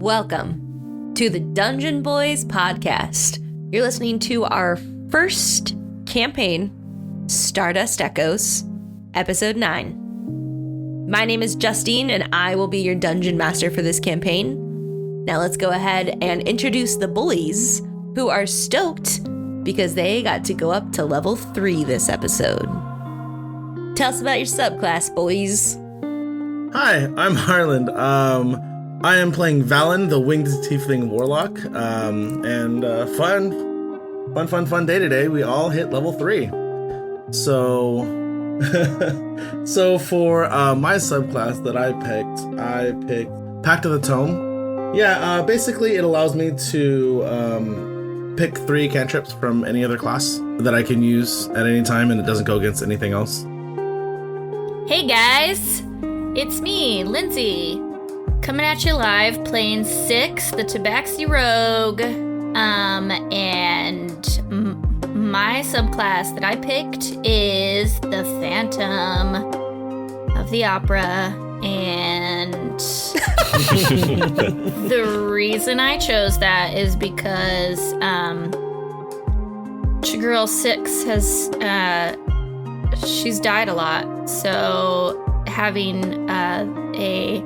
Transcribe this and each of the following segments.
Welcome to the Dungeon Boiz podcast. You're listening to our first campaign, Stardust Echoes, episode 9. My name is Justine, and I will be your dungeon master for this campaign. Now let's go ahead and introduce the bullies, who are stoked because they got to go up to level 3 this episode. Tell us about your subclass, boys. Hi, I'm Harland. I am playing Valen, the Winged Tiefling Warlock, and fun day today. We all hit level 3. So for my subclass that I picked Pact of the Tome. Yeah, basically it allows me to pick 3 cantrips from any other class that I can use at any time, and it doesn't go against anything else. Hey guys, it's me, Lindsay. Coming at you live, playing Six, the Tabaxi Rogue, and my subclass that I picked is the Phantom of the Opera, and the reason I chose that is because Girl Six has she's died a lot, so having a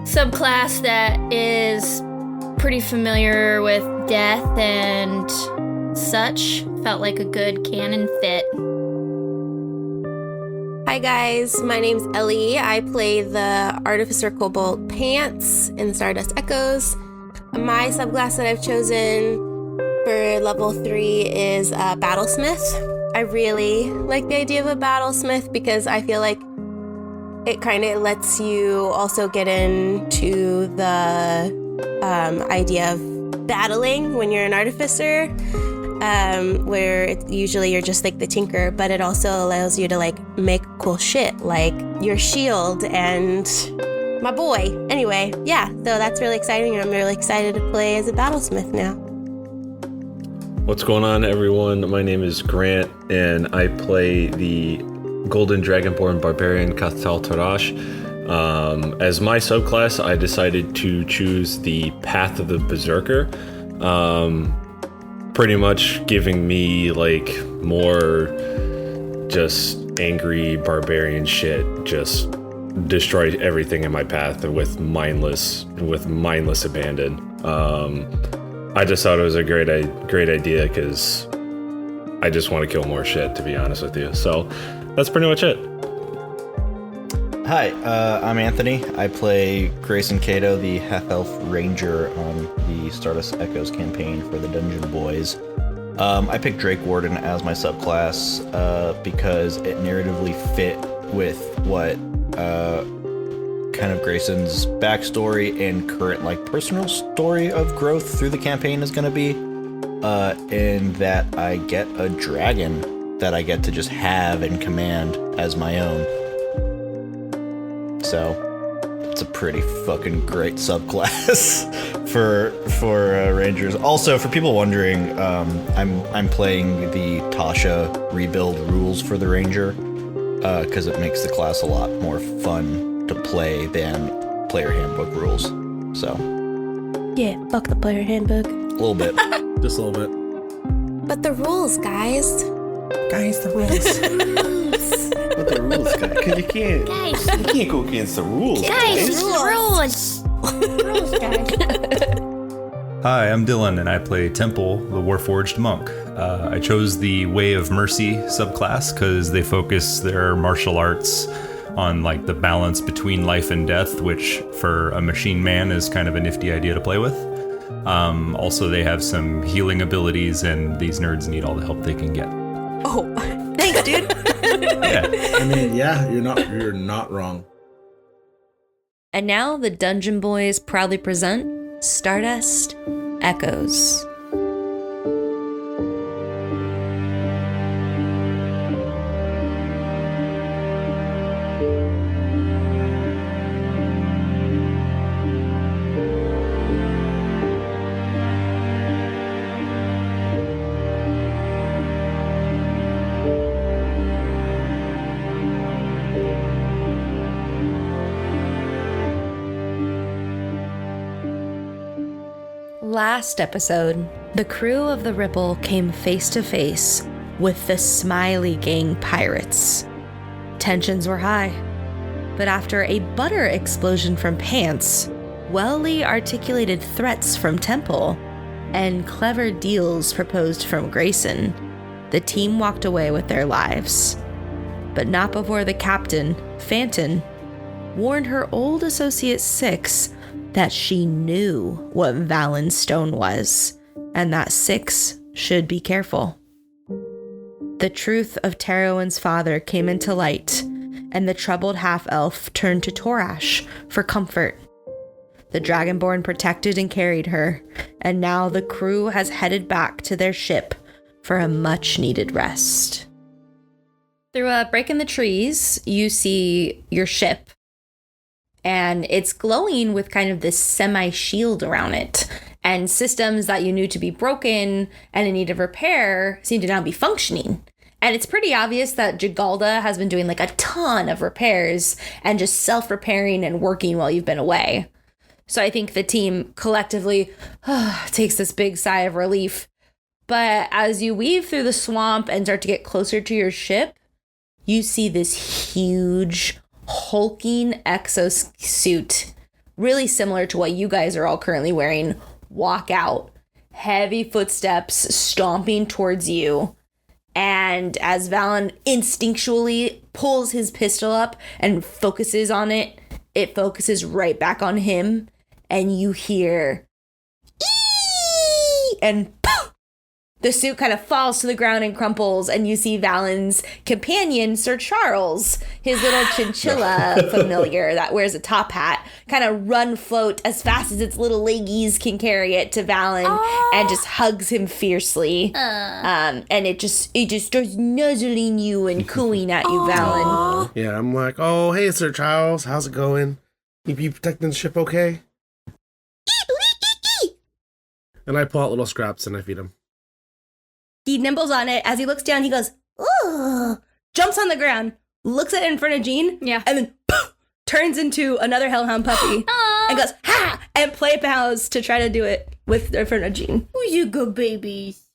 subclass that is pretty familiar with death and such felt like a good canon fit. Hi guys, my name's Ellie. I play the Artificer Cobalt Pants in Stardust Echoes. My subclass that I've chosen for level 3 is Battlesmith. I really like the idea of a Battlesmith because I feel like it kind of lets you also get into the idea of battling when you're an artificer, where usually you're just like the tinker, but it also allows you to like make cool shit like your shield and my boy. Anyway, yeah, so that's really exciting. I'm really excited to play as a Battlesmith now. What's going on, everyone? My name is Grant, and I play the Golden Dragonborn Barbarian Kathal Tarash. As my subclass, I decided to choose the Path of the Berserker, pretty much giving me like more just angry barbarian shit, just destroy everything in my path with mindless abandon. I just thought it was a great idea because I just want to kill more shit, to be honest with you. So that's pretty much it. Hi, I'm Anthony. I play Grayson Cato, the half-elf ranger on the Stardust Echoes campaign for the Dungeon Boiz. I picked Drake Warden as my subclass because it narratively fit with what kind of Grayson's backstory and current like personal story of growth through the campaign is going to be, in that I get a dragon that I get to just have and command as my own. So it's a pretty fucking great subclass for rangers. Also, for people wondering, I'm playing the Tasha rebuild rules for the ranger because it makes the class a lot more fun to play than player handbook rules. So Yeah, fuck the player handbook. a little bit. Just a little bit. But the rules, guys. The rules. What the rules, guys? Because you can't go against the rules. Guys, rules, guys. Hi, I'm Dylan, and I play Temple, the Warforged Monk. I chose the Way of Mercy subclass because they focus their martial arts on like the balance between life and death, which for a machine man is kind of a nifty idea to play with. Also, they have some healing abilities, and these nerds need all the help they can get. Oh, thanks, dude. Yeah. I mean, yeah, you're not wrong. And now the Dungeon Boiz proudly present Stardust Echoes. Last episode, the crew of the Ripple came face to face with the Smiley Gang pirates. Tensions were high, but after a butter explosion from Pants, wellly articulated threats from Temple, and clever deals proposed from Grayson, the team walked away with their lives. But not before the captain, Phantom, warned her old associate Six that she knew what Valen's stone was, and that Six should be careful. The truth of Terowin's father came into light, and the troubled half-elf turned to Torash for comfort. The Dragonborn protected and carried her, and now the crew has headed back to their ship for a much-needed rest. Through a break in the trees, you see your ship, and it's glowing with kind of this semi-shield around it. And systems that you knew to be broken and in need of repair seem to now be functioning. And it's pretty obvious that Jigalda has been doing like a ton of repairs and just self-repairing and working while you've been away. So I think the team collectively takes this big sigh of relief. But as you weave through the swamp and start to get closer to your ship, you see this huge hulking exosuit, really similar to what you guys are all currently wearing, walk out, heavy footsteps stomping towards you. And as Valen instinctually pulls his pistol up and focuses on it, it focuses right back on him, and you hear "Eee!" and poof! The suit kind of falls to the ground and crumples, and you see Valen's companion, Sir Charles, his little chinchilla familiar that wears a top hat, kind of run float as fast as its little leggies can carry it to Valen and just hugs him fiercely. And it just starts nuzzling you and cooing at you, Valen. Yeah, I'm like, oh, hey, Sir Charles, how's it going? You protecting the ship okay? And I pull out little scraps and I feed him. He nimbles on it. As he looks down, he goes, ooh, jumps on the ground, looks at it in front of Jean, and then poof, turns into another hellhound puppy and goes, ha! And play bows to try to do it with in front of Jean. Who's your good babies?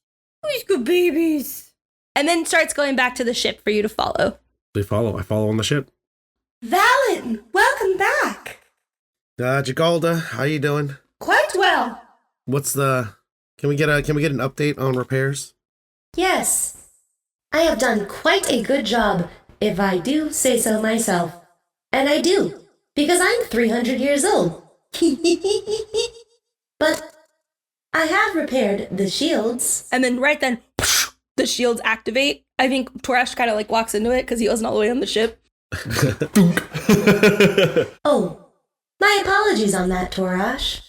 Who's good babies? And then starts going back to the ship for you to follow. I follow on the ship. Valen, welcome back. Jigalda, how you doing? Quite well. Can we get an update on repairs? Yes, I have done quite a good job, if I do say so myself. And I do, because I'm 300 years old. But I have repaired the shields. And then right then, the shields activate. I think Torash kind of like walks into it because he wasn't all the way on the ship. Oh, my apologies on that, Torash.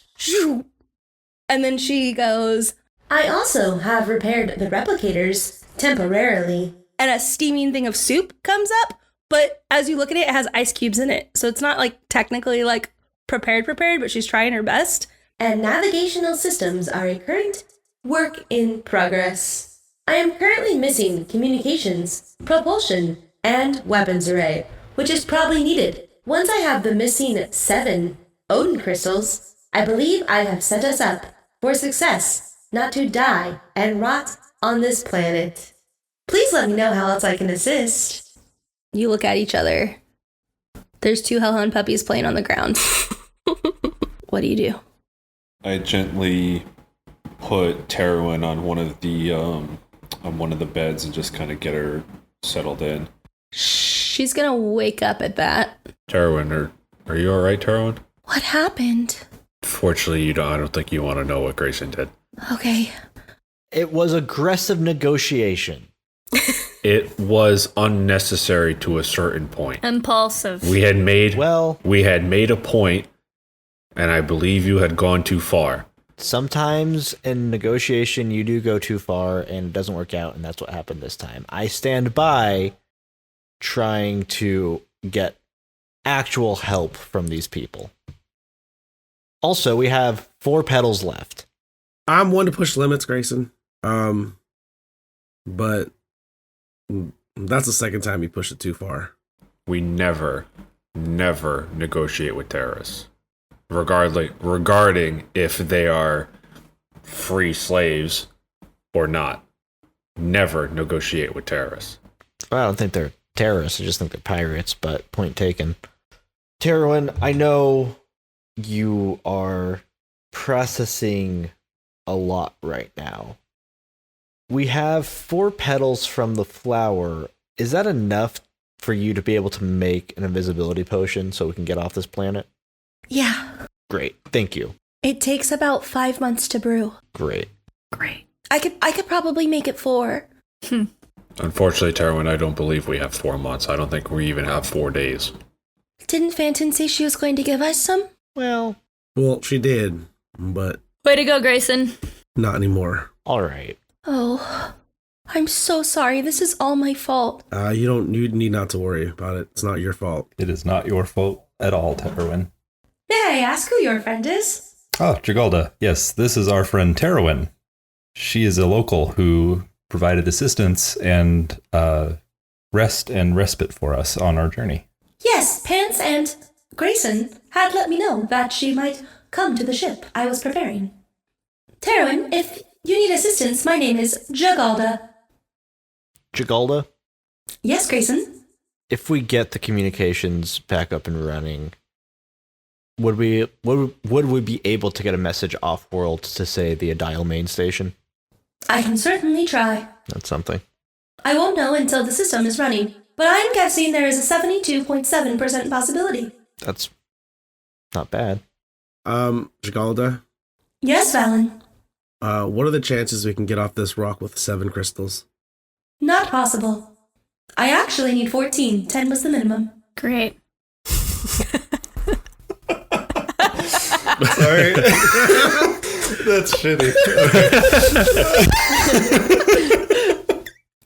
And then she goes, I also have repaired the replicators temporarily. And a steaming thing of soup comes up, but as you look at it, it has ice cubes in it. So it's not like technically like prepared, but she's trying her best. And navigational systems are a current work in progress. I am currently missing communications, propulsion, and weapons array, which is probably needed. Once I have the missing 7 Odin crystals, I believe I have set us up for success, not to die and rot on this planet. Please let me know how else I can assist. You look at each other. There's 2 hellhound puppies playing on the ground. What do you do? I gently put Terowin on one of the beds and just kind of get her settled in. She's gonna wake up at that. Terowin, are you all right, Terowin? What happened? Fortunately, I don't think you want to know what Grayson did. Okay. It was aggressive negotiation. It was unnecessary to a certain point. Impulsive. We had made a point, and I believe you had gone too far. Sometimes in negotiation, you do go too far, and it doesn't work out, and that's what happened this time. I stand by trying to get actual help from these people. Also, we have 4 petals left. I'm one to push limits, Grayson. But that's the second time you pushed it too far. We never negotiate with terrorists, regarding if they are free slaves or not. Never negotiate with terrorists. I don't think they're terrorists. I just think they're pirates, but point taken. Terwin, I know you are processing a lot right now. We have 4 petals from the flower. Is that enough for you to be able to make an invisibility potion so we can get off this planet? Yeah. Great. Thank you. It takes about 5 months to brew. Great. I could probably make it 4. Unfortunately, Terwin, I don't believe we have 4 months. I don't think we even have 4 days. Didn't Phantom say she was going to give us some? Well, she did, but Way to go, Grayson. not anymore. all right. Oh, I'm so sorry. This is all my fault. You need not to worry about it. It's not your fault. It is not your fault at all, Terwin. May I ask who your friend is? Oh, Jagalda. Yes, this is our friend Terwin. She is a local who provided assistance and rest and respite for us on our journey. Yes, Pants and Grayson had let me know that she might come to the ship. I was preparing. Terwin, if you need assistance, my name is Jagalda. Jagalda, Yes, Grayson? if we get the communications back up and running, would we be able to get a message off-world to, say, the Adile main station? I can certainly try. That's something. I won't know until the system is running, but I'm guessing there is a 72.7% possibility. That's not bad. Jagalda, Yes, Valen. what are the chances we can get off this rock with 7 crystals? Not possible. I actually need 14. 10 was the minimum. Great. Sorry. That's shitty.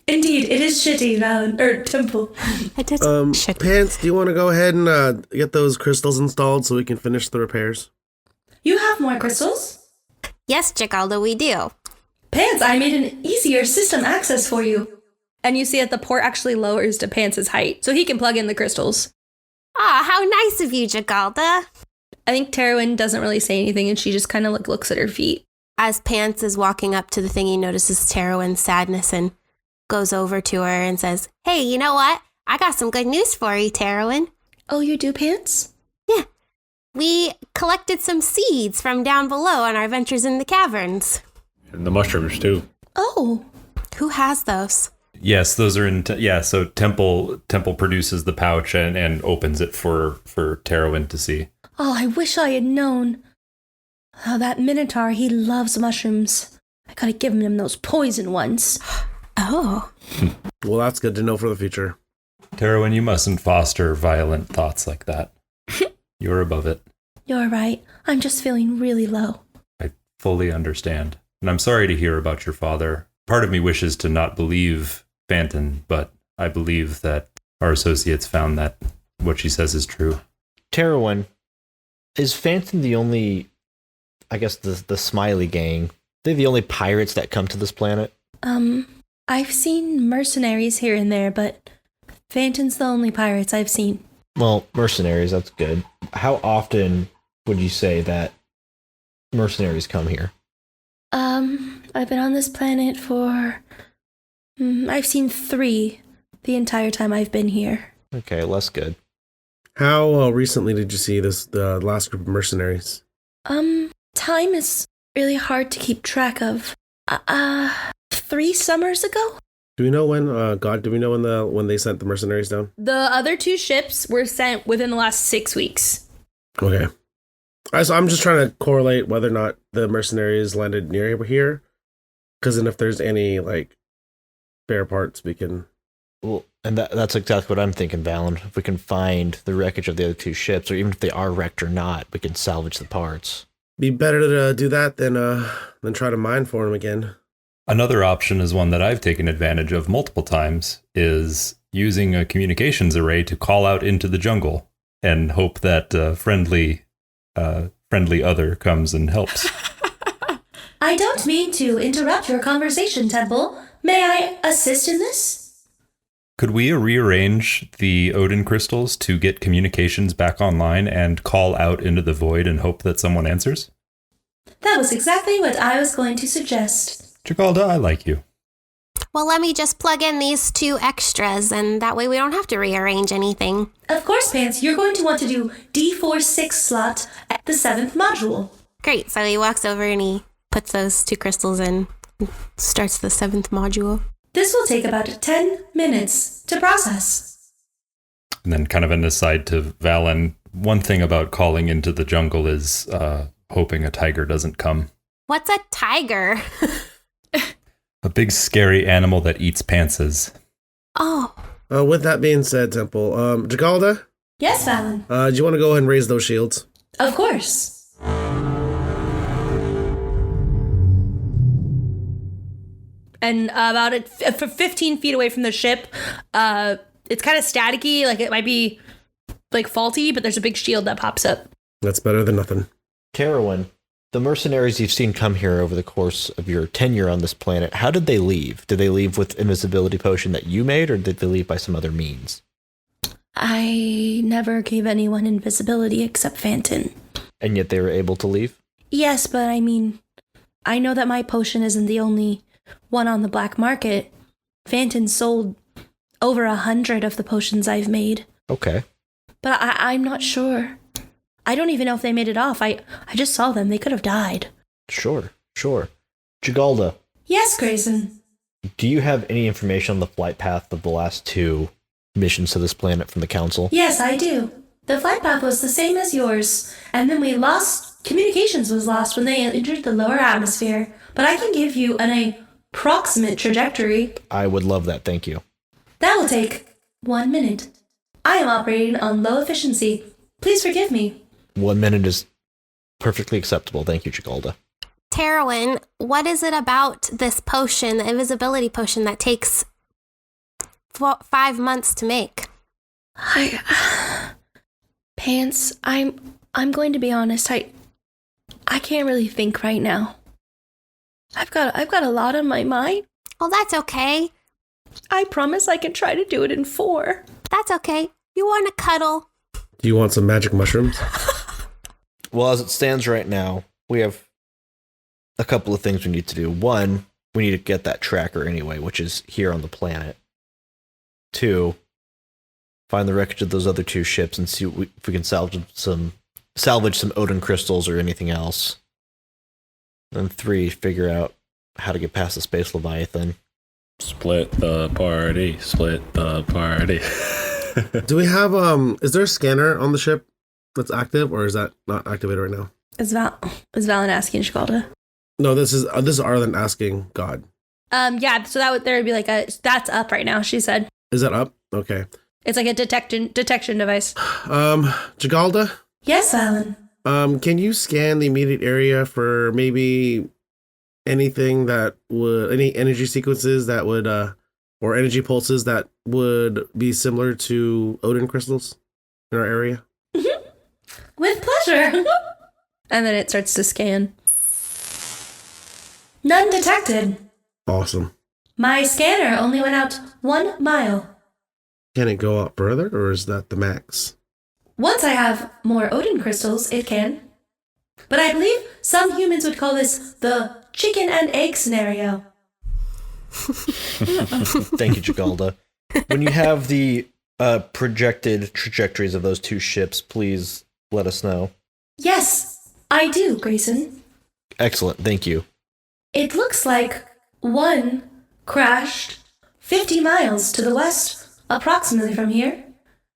Indeed, it is shitty, Valen. Temple. I did shit. Pants, do you want to go ahead and get those crystals installed so we can finish the repairs? You have more crystals? Yes, Jagalda, we do. Pants, I made an easier system access for you. And you see that the port actually lowers to Pants' height, so he can plug in the crystals. Ah, how nice of you, Jagalda. I think Terwin doesn't really say anything, and she just kind of looks at her feet. As Pants is walking up to the thing, he notices Terwin's sadness and goes over to her and says, "Hey, you know what? I got some good news for you, Terwin. Oh, you do, Pants? Yeah. We collected some seeds from down below on our ventures in the caverns. And the mushrooms, too. Oh. Who has those? Yes, those are in. So Temple produces the pouch and opens it for Terwin to see. Oh, I wish I had known. Oh, that Minotaur, he loves mushrooms. I gotta give him those poison ones. Oh. Well, that's good to know for the future. Terwin, you mustn't foster violent thoughts like that. You're above it. You're right. I'm just feeling really low. I fully understand. And I'm sorry to hear about your father. Part of me wishes to not believe Phantom, but I believe that our associates found that what she says is true. Terwin, is Phantom the only, I guess, the Smiley gang? They're the only pirates that come to this planet? I've seen mercenaries here and there, but Phantom's the only pirates I've seen. Well, mercenaries, that's good. How often would you say that mercenaries come here? I've been on this planet for... I've seen 3 the entire time I've been here. Okay, less good. How recently did you see the last group of mercenaries? Time is really hard to keep track of. 3 summers ago? Do we know when, do we know when they sent the mercenaries down? The other 2 ships were sent within the last 6 weeks. Okay. So I'm just trying to correlate whether or not the mercenaries landed near here. Because then if there's any, spare parts, we can... Well, and that's exactly what I'm thinking, Valen. If we can find the wreckage of the other 2 ships, or even if they are wrecked or not, we can salvage the parts. Be better to do that than try to mine for them again. Another option is one that I've taken advantage of multiple times, is using a communications array to call out into the jungle and hope that friendly other comes and helps. I don't mean to interrupt your conversation, Temple. May I assist in this? Could we rearrange the Odin crystals to get communications back online and call out into the void and hope that someone answers? That was exactly what I was going to suggest. Jagalda, I like you. Well, let me just plug in these 2 extras, and that way we don't have to rearrange anything. Of course, Pants, you're going to want to do D46 slot at the 7th module. Great, so he walks over and he puts those 2 crystals in and starts the 7th module. This will take about 10 minutes to process. And then kind of an aside to Valen, one thing about calling into the jungle is hoping a tiger doesn't come. What's a tiger? A big scary animal that eats pantses. Oh. With that being said, Temple, Jagalda, Yes, Valen. do you want to go ahead and raise those shields? Of course. And about 15 feet away from the ship, it's kind of staticky, like it might be like faulty, but there's a big shield that pops up. That's better than nothing. Carowin, the mercenaries you've seen come here over the course of your tenure on this planet, how did they leave? Did they leave with invisibility potion that you made, or did they leave by some other means? I never gave anyone invisibility except Phantom. And yet they were able to leave? Yes, but I mean, I know that my potion isn't the only one on the black market. Phantom sold over 100 of the potions I've made. Okay. But I'm not sure. I don't even know if they made it off. I just saw them. They could have died. Sure. Jagalda, Yes, Grayson. do you have any information on the flight path of the last 2 missions to this planet from the Council? Yes, I do. The flight path was the same as yours, and then we lost... Communications was lost when they entered the lower atmosphere, but I can give you an approximate trajectory. I would love that, thank you. That will take 1 minute. I am operating on low efficiency. Please forgive me. 1 minute is perfectly acceptable, thank you, Jagalda. Terwin, what is it about this potion, the invisibility potion, that takes 5 months to make? Pants, I'm going to be honest. I can't really think right now. I've got a lot on my mind. Well, that's okay. I promise I can try to do it in 4. That's okay. You want to cuddle? Do you want some magic mushrooms? Well, as it stands right now, we have a couple of things we need to do. 1, we need to get that tracker anyway, which is here on the planet. 2, find the wreckage of those other 2 ships and see if we can salvage some Odin crystals or anything else. And 3, figure out how to get past the Space Leviathan. Split the party. Do we have, is there a scanner on the ship that's active, or is that not activated right now? Is Valen asking Jagalda? No, this is Arlen asking God. Yeah, so there would be like that's up right now, she said. Is that up? Okay. It's like a detection device. Jagalda? Yes, Valen. Can you scan the immediate area for maybe anything that would, any energy sequences that would, or energy pulses that would be similar to Odin crystals in our area? With pleasure. And then it starts to scan. None detected. Awesome. My scanner only went out 1 mile. Can it go up further, or is that the max? Once I have more Odin crystals, it can. But I believe some humans would call this the chicken and egg scenario. Thank you, Jagalda. When you have the projected trajectories of those 2 ships, please let us know. Yes, I do, Grayson. Excellent, thank you. It looks like one crashed 50 miles to the west, approximately from here,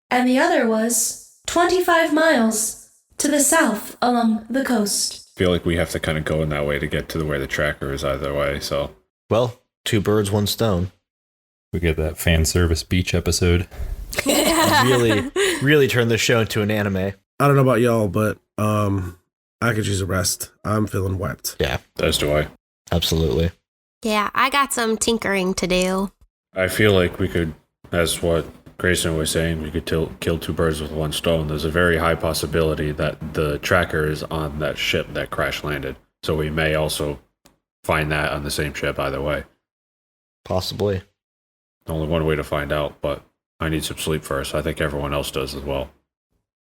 and the other was 25 miles to the south along the coast. I feel like we have to kind of go in that way to get to where the tracker is either way, so. Well, 2 birds, 1 stone. We get that fan service beach episode. Really turn this show into an anime. I don't know about y'all, but I could use a rest. I'm feeling wet. Yeah. As do I. Absolutely. Yeah, I got some tinkering to do. I feel like we could, as what Grayson was saying, we could kill 2 birds with 1 stone. There's a very high possibility that the tracker is on that ship that crash landed. So we may also find that on the same ship either way. Possibly. Only one way to find out, but I need some sleep first. I think everyone else does as well.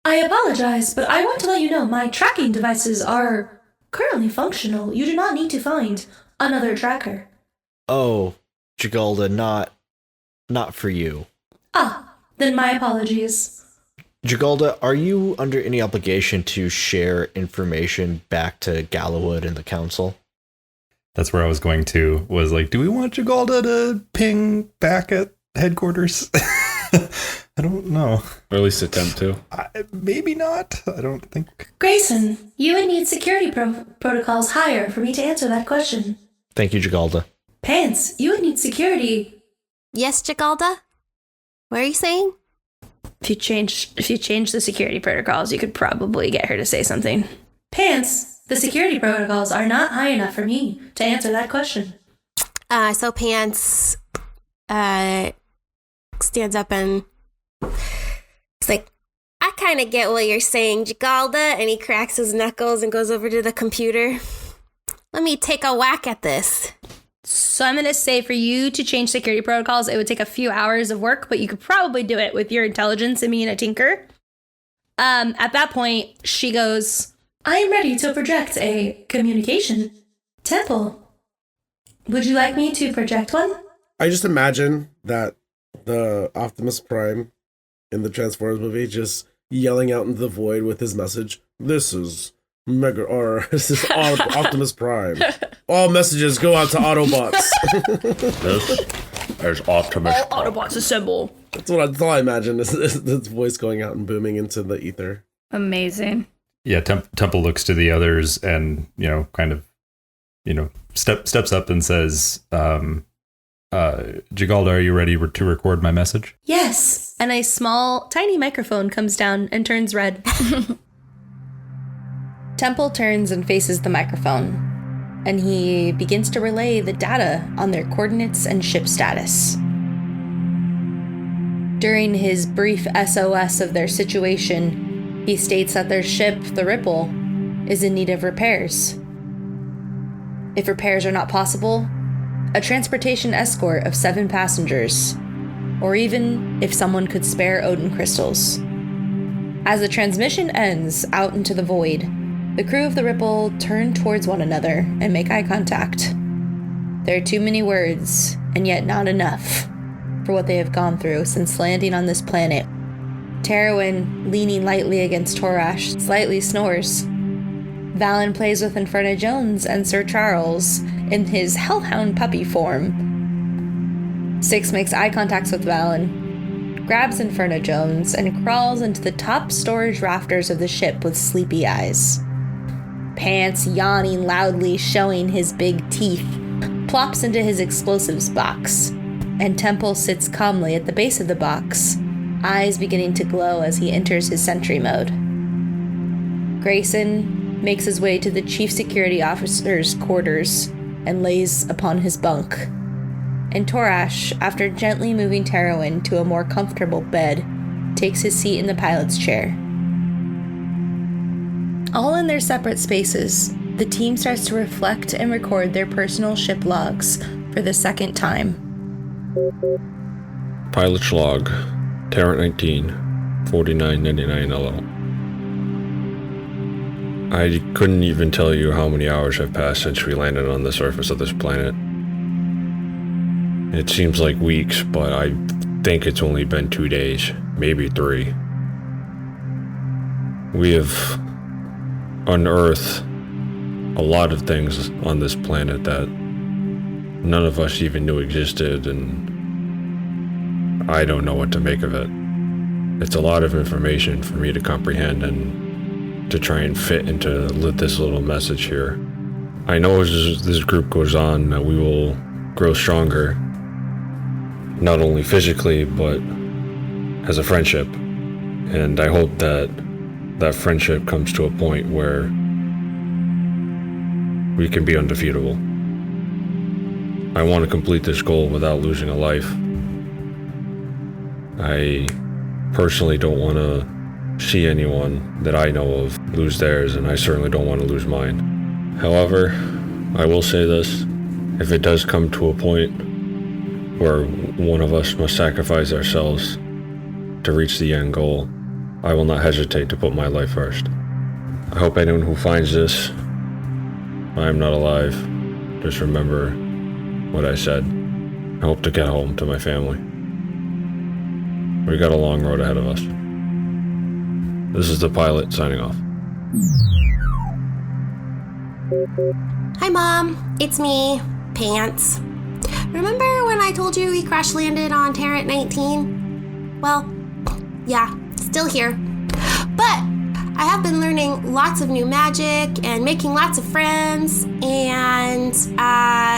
I apologize, but I want to let you know my tracking devices are currently functional. You do not need to find another tracker. Oh, Jagalda, not for you. Ah, then my apologies. Jagalda, are you under any obligation to share information back to Gallowwood and the council? That's where I was going to, was like, do we want Jagalda to ping back at headquarters? I don't know. Or at least attempt to. Maybe not. I don't think. Grayson, you would need security protocols higher for me to answer that question. Thank you, Jagalda. Pants, you would need security. Yes, Jagalda? What are you saying? If you change the security protocols, you could probably get her to say something. Pants, the security protocols are not high enough for me to answer that question. So Pants stands up and it's like, I kind of get what you're saying, Jagalda, and he cracks his knuckles and goes over to the computer. Let me take a whack at this. So I'm going to say for you to change security protocols, it would take a few hours of work, but you could probably do it with your intelligence and being a tinker. At that point, she goes, I am ready to project a communication. Temple, would you like me to project one? I just imagine that the Optimus Prime in the Transformers movie just yelling out into the void with his message. This is this is Optimus Prime. All messages go out to Autobots. There's Optimus all Prime. Autobots assemble. That's all I imagine is this voice going out and booming into the ether. Amazing. Yeah, Temple looks to the others and, kind of, steps up and says, Jagalda, are you ready to record my message? Yes. And a small, tiny microphone comes down and turns red. Temple turns and faces the microphone, and he begins to relay the data on their coordinates and ship status. During his brief SOS of their situation, he states that their ship, the Ripple, is in need of repairs. If repairs are not possible, a transportation escort of 7 passengers, or even if someone could spare Odin crystals. As the transmission ends out into the void, the crew of the Ripple turn towards one another and make eye contact. There are too many words, and yet not enough, for what they have gone through since landing on this planet. Terwin, leaning lightly against Torash, slightly snores. Valen plays with Inferno Jones and Sir Charles in his hellhound puppy form. Six makes eye contact with Valen, grabs Inferno Jones, and crawls into the top storage rafters of the ship with sleepy eyes. Pants, yawning loudly, showing his big teeth, plops into his explosives box, and Temple sits calmly at the base of the box, eyes beginning to glow as he enters his sentry mode. Grayson makes his way to the chief security officer's quarters and lays upon his bunk. And Torash, after gently moving Terwin to a more comfortable bed, takes his seat in the pilot's chair. All in their separate spaces, the team starts to reflect and record their personal ship logs for the second time. Pilot's log, Terrant 19, 4999 LL. I couldn't even tell you how many hours have passed since we landed on the surface of this planet. It seems like weeks, but I think it's only been 2 days, maybe 3. We have unearthed a lot of things on this planet that none of us even knew existed, and I don't know what to make of it. It's a lot of information for me to comprehend and to try and fit into this little message here. I know as this group goes on that we will grow stronger, not only physically, but as a friendship. And I hope that that friendship comes to a point where we can be undefeatable. I want to complete this goal without losing a life. I personally don't want to see anyone that I know of lose theirs, and I certainly don't want to lose mine. However, I will say this: if it does come to a point where one of us must sacrifice ourselves to reach the end goal, I will not hesitate to put my life first. I hope anyone who finds this I am not alive. Just remember what I said. I hope to get home to my family. We got a long road ahead of us. This is the pilot signing off. Hi, Mom. It's me, Pants. Remember when I told you we crash landed on Terran 19? Well, yeah, still here. But I have been learning lots of new magic and making lots of friends and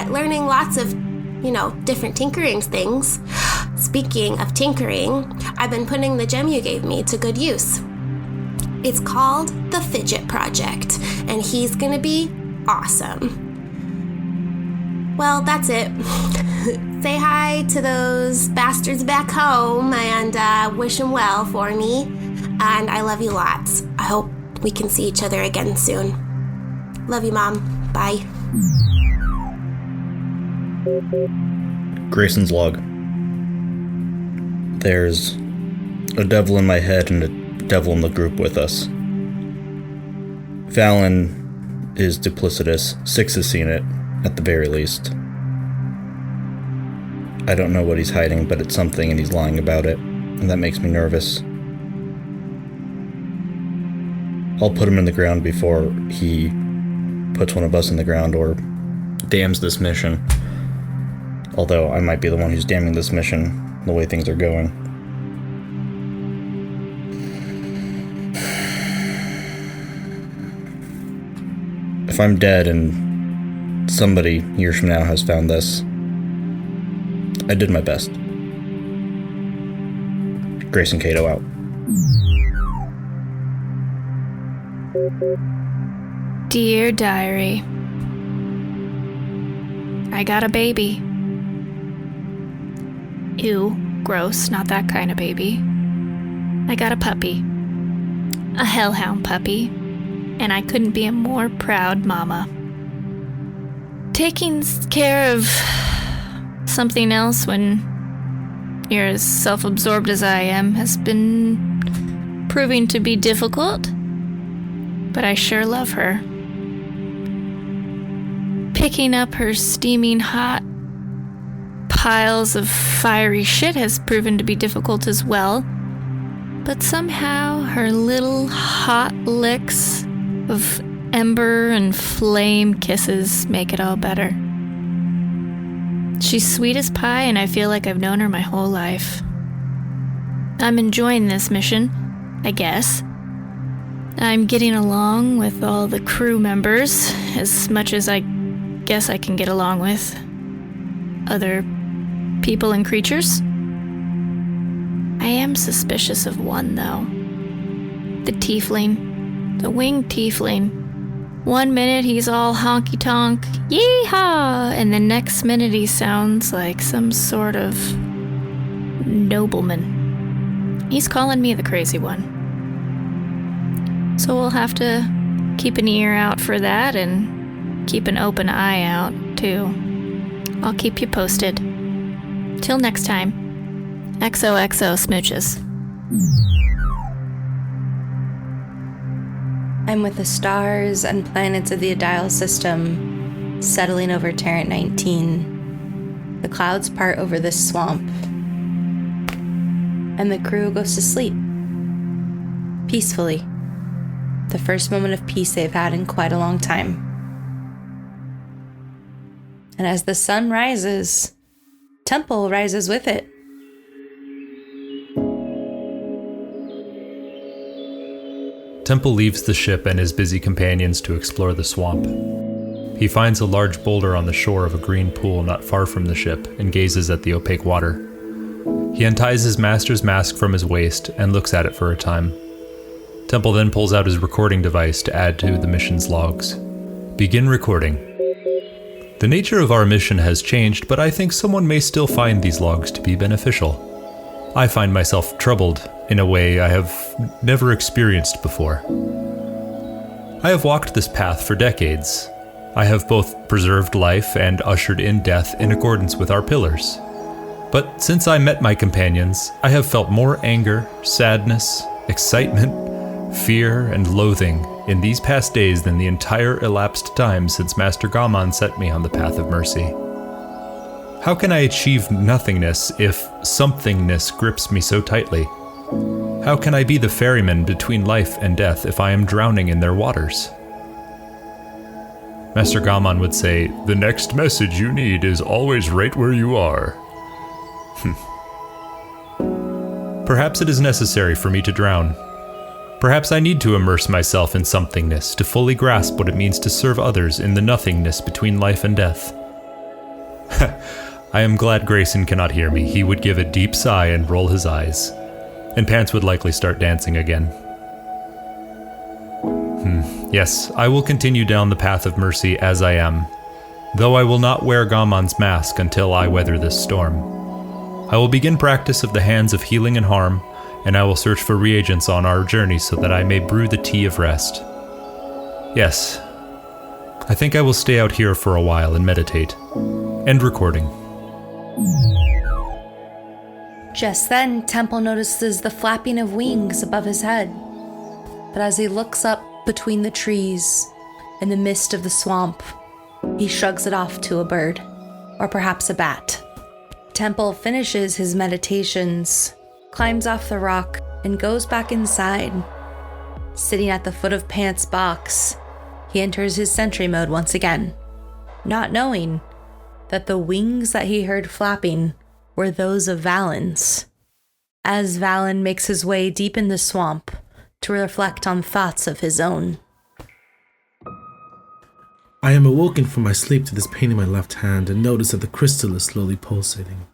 learning lots of, different tinkering things. Speaking of tinkering, I've been putting the gem you gave me to good use. It's called the Fidget Project, and he's gonna be awesome. Well, that's it. Say hi to those bastards back home and wish them well for me. And I love you lots. I hope we can see each other again soon. Love you, Mom. Bye. Grayson's log. There's a devil in my head and a devil in the group with us. Valen is duplicitous. Six has seen it, at the very least. I don't know what he's hiding, but it's something and he's lying about it, and that makes me nervous. I'll put him in the ground before he puts one of us in the ground or damns this mission. Although I might be the one who's damning this mission, the way things are going. If I'm dead and somebody years from now has found this, I did my best. Grayson Cato out. Dear Diary, I got a baby. Ew, gross, not that kind of baby. I got a puppy. A hellhound puppy. And I couldn't be a more proud mama. Taking care of something else when you're as self-absorbed as I am has been proving to be difficult, but I sure love her. Picking up her steaming hot piles of fiery shit has proven to be difficult as well, but somehow her little hot licks of ember and flame kisses make it all better. She's sweet as pie, and I feel like I've known her my whole life. I'm enjoying this mission, I guess. I'm getting along with all the crew members as much as I guess I can get along with other people and creatures. I am suspicious of one, though. The tiefling. The winged tiefling. 1 minute he's all honky-tonk, yee-haw, and the next minute he sounds like some sort of nobleman. He's calling me the crazy one. So we'll have to keep an ear out for that and keep an open eye out, too. I'll keep you posted. Till next time. XOXO smooches. I'm with the stars and planets of the Dial system settling over Terran 19. The clouds part over this swamp. And the crew goes to sleep. Peacefully. The first moment of peace they've had in quite a long time. And as the sun rises, Temple rises with it. Temple leaves the ship and his busy companions to explore the swamp. He finds a large boulder on the shore of a green pool not far from the ship and gazes at the opaque water. He unties his master's mask from his waist and looks at it for a time. Temple then pulls out his recording device to add to the mission's logs. Begin recording. The nature of our mission has changed, but I think someone may still find these logs to be beneficial. I find myself troubled in a way I have never experienced before. I have walked this path for decades. I have both preserved life and ushered in death in accordance with our pillars. But since I met my companions, I have felt more anger, sadness, excitement, fear, and loathing in these past days than the entire elapsed time since Master Gaman set me on the path of mercy. How can I achieve nothingness if somethingness grips me so tightly? How can I be the ferryman between life and death if I am drowning in their waters? Master Gaman would say, "The next message you need is always right where you are." Perhaps it is necessary for me to drown. Perhaps I need to immerse myself in somethingness to fully grasp what it means to serve others in the nothingness between life and death. I am glad Grayson cannot hear me. He would give a deep sigh and roll his eyes, and Pants would likely start dancing again. Yes, I will continue down the path of mercy as I am, though I will not wear Gaman's mask until I weather this storm. I will begin practice of the hands of healing and harm, and I will search for reagents on our journey so that I may brew the tea of rest. Yes, I think I will stay out here for a while and meditate. End recording. Just then, Temple notices the flapping of wings above his head. But as he looks up between the trees, in the mist of the swamp, he shrugs it off to a bird, or perhaps a bat. Temple finishes his meditations, climbs off the rock, and goes back inside. Sitting at the foot of Pants' box, he enters his sentry mode once again, not knowing that the wings that he heard flapping were those of Valen's, as Valen makes his way deep in the swamp to reflect on thoughts of his own. I am awoken from my sleep to this pain in my left hand and notice that the crystal is slowly pulsating.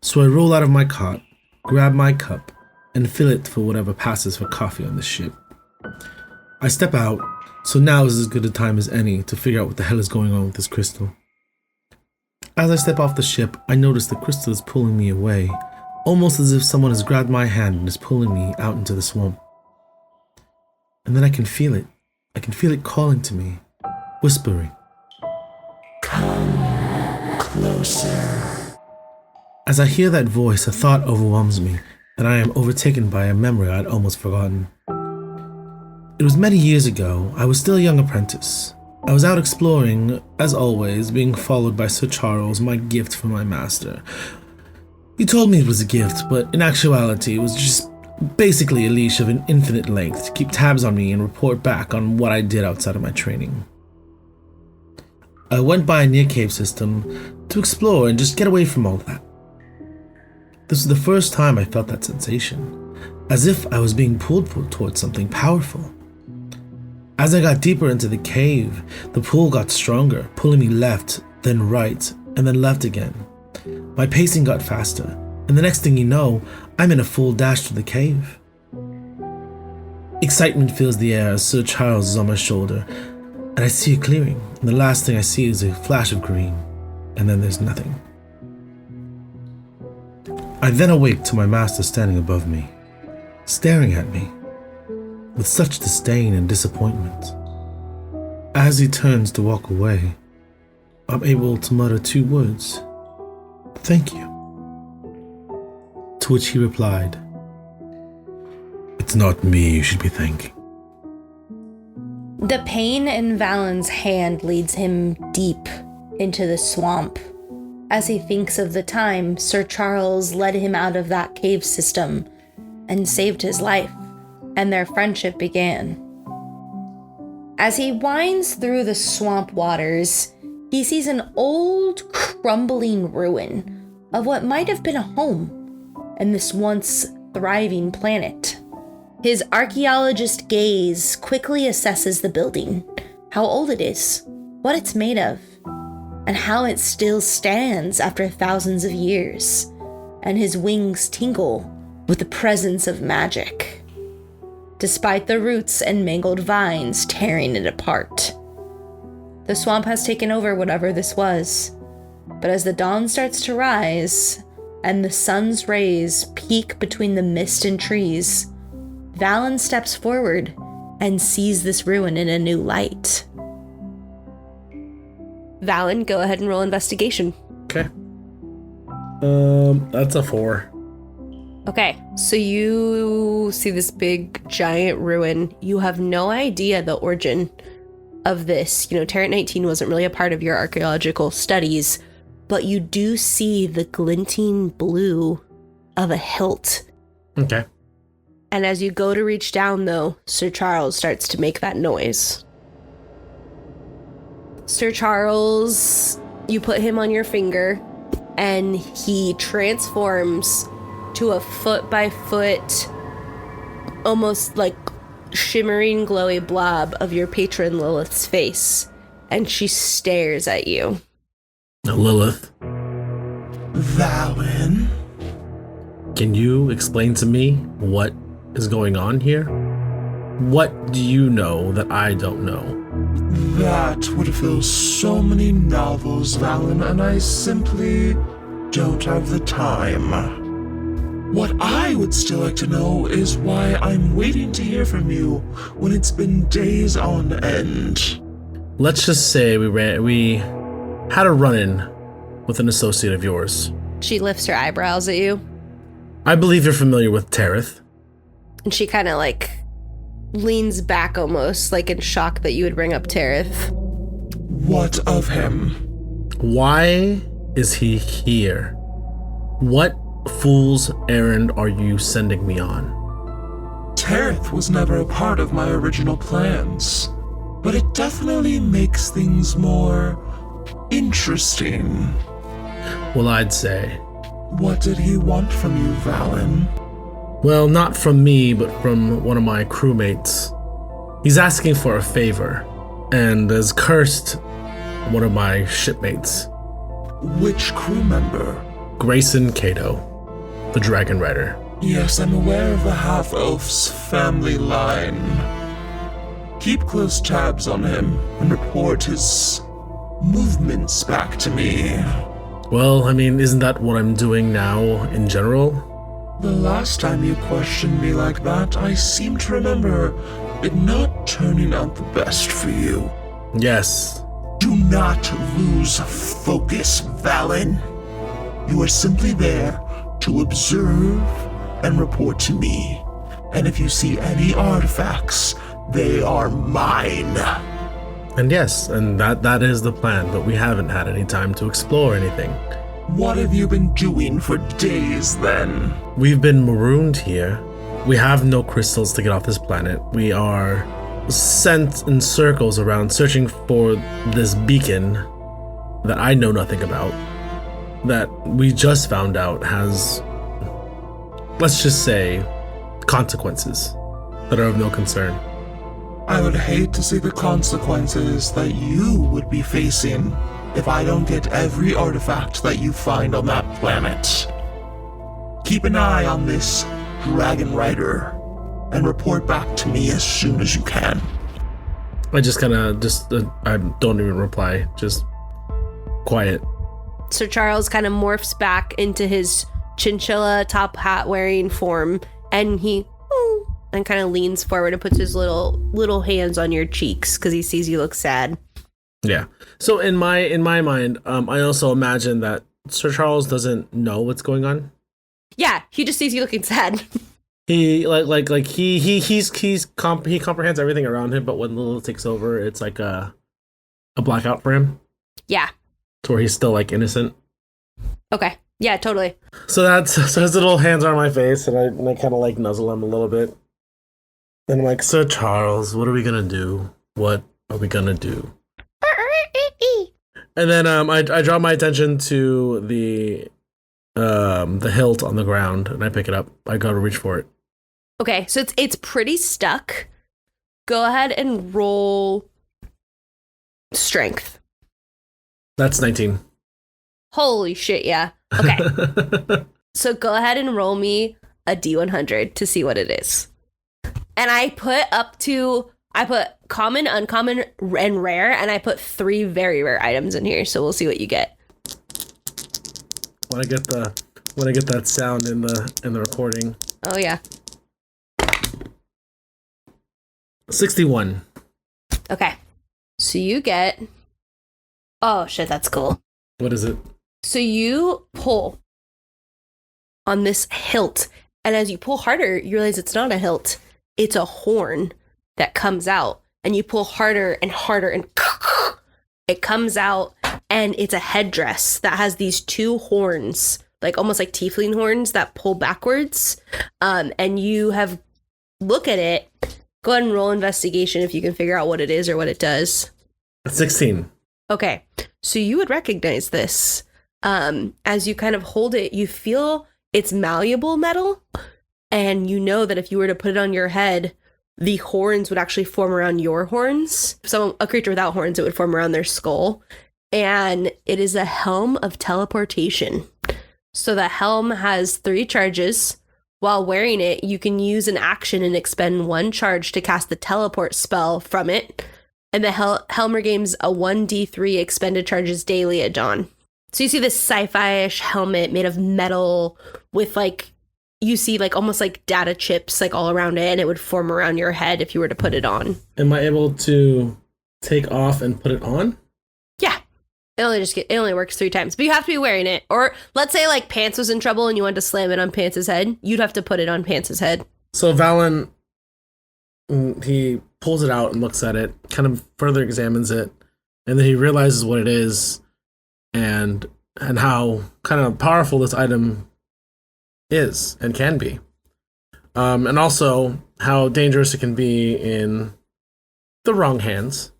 So I roll out of my cot, grab my cup, and fill it for whatever passes for coffee on the ship. I step out, so now is as good a time as any to figure out what the hell is going on with this crystal. As I step off the ship, I notice the crystal is pulling me away, almost as if someone has grabbed my hand and is pulling me out into the swamp. And then I can feel it. I can feel it calling to me, whispering, "Come closer." As I hear that voice, a thought overwhelms me, and I am overtaken by a memory I'd almost forgotten. It was many years ago. I was still a young apprentice. I was out exploring, as always, being followed by Sir Charles, my gift from my master. He told me it was a gift, but in actuality it was just basically a leash of an infinite length to keep tabs on me and report back on what I did outside of my training. I went by a near cave system to explore and just get away from all that. This was the first time I felt that sensation, as if I was being pulled towards something powerful. As I got deeper into the cave, the pull got stronger, pulling me left, then right, and then left again. My pacing got faster, and the next thing you know, I'm in a full dash through the cave. Excitement fills the air as Sir Charles is on my shoulder, and I see a clearing, and the last thing I see is a flash of green, and then there's nothing. I then awake to my master standing above me, staring at me with such disdain and disappointment. As he turns to walk away, I'm able to mutter 2 words, "Thank you." To which he replied, "It's not me you should be thanking." The pain in Valen's hand leads him deep into the swamp as he thinks of the time Sir Charles led him out of that cave system and saved his life, and their friendship began. As he winds through the swamp waters, he sees an old, crumbling ruin of what might have been a home in this once thriving planet. His archaeologist gaze quickly assesses the building, how old it is, what it's made of, and how it still stands after thousands of years, and his wings tingle with the presence of magic, despite the roots and mangled vines tearing it apart. The swamp has taken over whatever this was, but as the dawn starts to rise and the sun's rays peek between the mist and trees, Valen steps forward and sees this ruin in a new light. Valen, go ahead and roll investigation. Okay. That's a 4. Okay, so you see this big giant ruin. You have no idea the origin of this. You know, Terrant 19 wasn't really a part of your archaeological studies, but you do see the glinting blue of a hilt. Okay. And as you go to reach down, though, Sir Charles starts to make that noise. Sir Charles, you put him on your finger, and he transforms to a foot-by-foot, almost like shimmering, glowy blob of your patron Lilith's face. And she stares at you. Lilith, Valen? can you explain to me what is going on here? What do you know that I don't know? That would fill so many novels, Valen, and I simply don't have the time. What I would still like to know is why I'm waiting to hear from you when it's been days on end. Let's just say we had a run-in with an associate of yours. She lifts her eyebrows at you, I believe you're familiar with Tareth. and she kind of like leans back almost, like in shock that you would bring up Tareth. What of him? Why is he here? What fool's errand are you sending me on? Tareth was never a part of my original plans, but it definitely makes things more interesting. Well, I'd say. What did he want from you, Valen? Well, not from me, but from one of my crewmates. He's asking for a favor, and has cursed one of my shipmates. Which crew member? Grayson Cato, the Dragon Rider. Yes, I'm aware of the half-elf's family line. Keep close tabs on him and report his movements back to me. Well, I mean, isn't that what I'm doing now in general? The last time you questioned me like that, I seem to remember it not turning out the best for you. Yes. Do not lose focus, Valen. You are simply there to observe and report to me. And if you see any artifacts, they are mine. And yes, and that is the plan, but we haven't had any time to explore anything. What have you been doing for days then? We've been marooned here. We have no crystals to get off this planet. We are sent in circles around searching for this beacon that I know nothing about, that we just found out has, let's just say, consequences that are of no concern. I would hate to see the consequences that you would be facing if I don't get every artifact that you find on that planet. Keep an eye on this Dragon Rider and report back to me as soon as you can. I just kind of I don't even reply, just quiet. Sir Charles kind of morphs back into his chinchilla top hat wearing form, and he and kind of leans forward and puts his little hands on your cheeks because he sees you look sad. Yeah. So in my mind, I also imagine that Sir Charles doesn't know what's going on. Yeah, he just sees you looking sad. He he comprehends everything around him, but when Lilith takes over, it's like a blackout for him. Yeah. To where he's still like innocent. Okay. Yeah, totally. So his little hands are on my face, and I kind of like nuzzle him a little bit. And I'm like, Sir Charles, what are we gonna do? What are we gonna do? And then I draw my attention to the hilt on the ground, and I pick it up. I go to reach for it. Okay, so it's pretty stuck. Go ahead and roll strength. That's 19. Holy shit, yeah. Okay. So go ahead and roll me a D100 to see what it is. And I put common, uncommon, and rare, and I put 3 very rare items in here, so we'll see what you get. When I get that sound in the recording. Oh yeah. 61. Okay. So you get, oh shit, that's cool. What is it? So you pull on this hilt, And as you pull harder, you realize it's not a hilt. It's a horn that comes out. And you pull harder and harder and it comes out. And it's a headdress that has these 2 horns, like almost like tiefling horns that pull backwards. And you have look at it. Go ahead and roll investigation if you can figure out what it is or what it does. 16. Okay. So you would recognize this. As you kind of hold it, you feel it's malleable metal. And you know that if you were to put it on your head, the horns would actually form around your horns. So a creature without horns, it would form around their skull. And it is a helm of teleportation. So the helm has 3 charges. While wearing it, you can use an action and expend 1 charge to cast the teleport spell from it. And the helm regains a 1d3 expended charges daily at dawn. So you see this sci-fi-ish helmet made of metal with like, you see like almost like data chips like all around it, and it would form around your head if you were to put it on. Am I able to take off and put it on? Yeah. It only works 3 times, but you have to be wearing it. Or let's say like Pants was in trouble and you wanted to slam it on Pants' head. You'd have to put it on Pants' head. So Valen, he pulls it out and looks at it, kind of further examines it, and then he realizes what it is and how kind of powerful this item is and can be. And also how dangerous it can be in the wrong hands.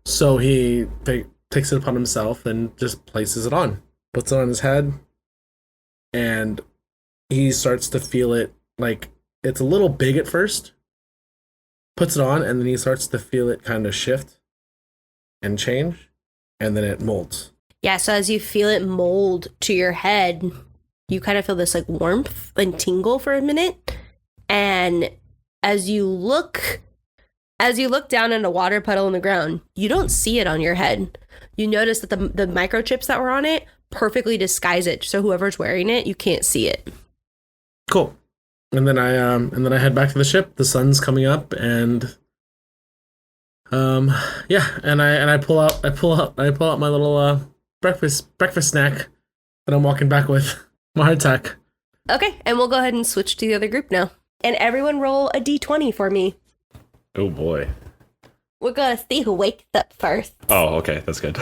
So he takes it upon himself and just places it on, puts it on his head, and he starts to feel it like it's a little big at first, puts it on, and then he starts to feel it kind of shift and change, and then it molds. Yeah, so as you feel it mold to your head, you kind of feel this like warmth and tingle for a minute. And as you look down in a water puddle in the ground, you don't see it on your head. You notice that the microchips that were on it perfectly disguise it, so whoever's wearing it, you can't see it. Cool. And then I head back to the ship. The sun's coming up, and I pull out my little breakfast snack that I'm walking back with. My hardtack. Okay, and we'll go ahead and switch to the other group now. And everyone roll a d20 for me. Oh boy. We're gonna see who wakes up first. Oh, okay, that's good.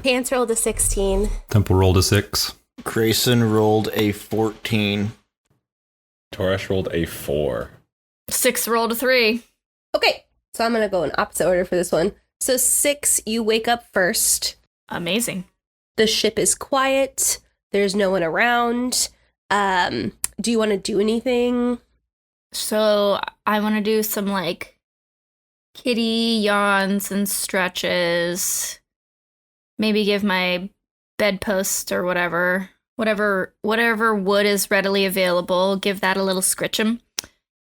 Pants rolled a 16. Temple rolled a 6. Grayson rolled a 14. Toresh rolled a 4. 6 rolled a 3. Okay, so I'm gonna go in opposite order for this one. So 6, you wake up first. Amazing. The ship is quiet. There's no one around. Do you want to do anything? So I want to do some like kitty yawns and stretches. Maybe give my bedpost or whatever wood is readily available, give that a little scritchum.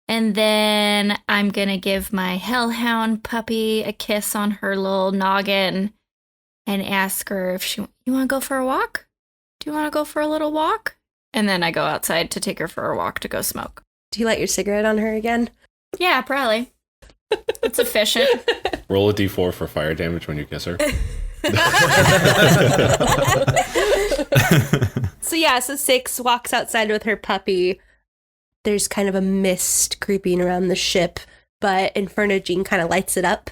And then I'm going to give my hellhound puppy a kiss on her little noggin and ask her if you want to go for a walk? Do you want to go for a little walk? And then I go outside to take her for a walk to go smoke. Do you light your cigarette on her again? Yeah, probably. It's efficient. Roll a d4 for fire damage when you kiss her. So 6 walks outside with her puppy. There's kind of a mist creeping around the ship, but Inferno Jean kind of lights it up.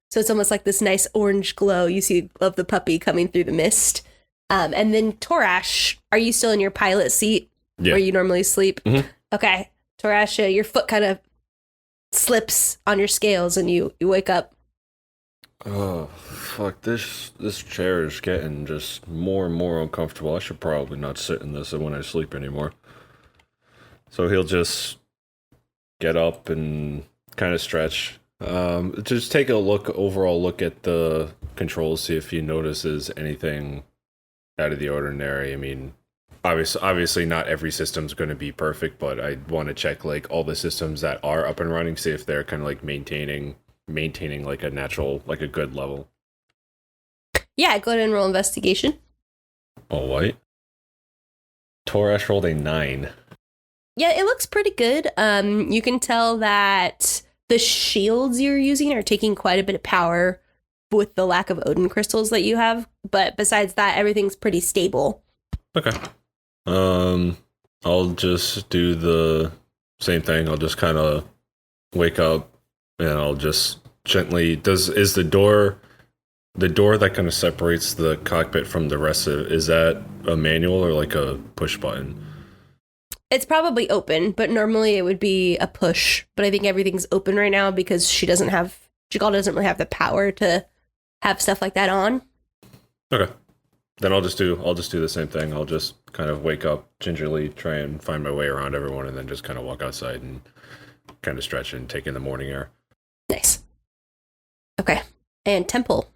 So it's almost like this nice orange glow you see of the puppy coming through the mist. And then Torash, are you still in your pilot seat where you normally sleep? Mm-hmm. Okay. Torash, your foot kind of slips on your scales and you wake up. Oh, fuck. This chair is getting just more and more uncomfortable. I should probably not sit in this when I sleep anymore. So he'll just get up and kind of stretch. Just take a overall look at the controls, see if he notices anything out of the ordinary. I mean, obviously not every system's going to be perfect, but I want to check like all the systems that are up and running, see if they're kind of like maintaining like a natural, like a good level. Yeah, go ahead and roll investigation. All right. Torash rolled a 9. Yeah, it looks pretty good. You can tell that the shields you're using are taking quite a bit of power with the lack of Odin crystals that you have. But besides that, everything's pretty stable. Okay. I'll just do the same thing. I'll just kind of wake up and I'll just gently is the door that kind of separates the cockpit from the rest of it, is that a manual or like a push button? It's probably open, but normally it would be a push. But I think everything's open right now because Jigala doesn't really have the power to have stuff like that on. Okay. Then I'll just do the same thing. I'll just kind of wake up gingerly, try and find my way around everyone, and then just kind of walk outside and kind of stretch and take in the morning air. Nice. Okay. And Temple,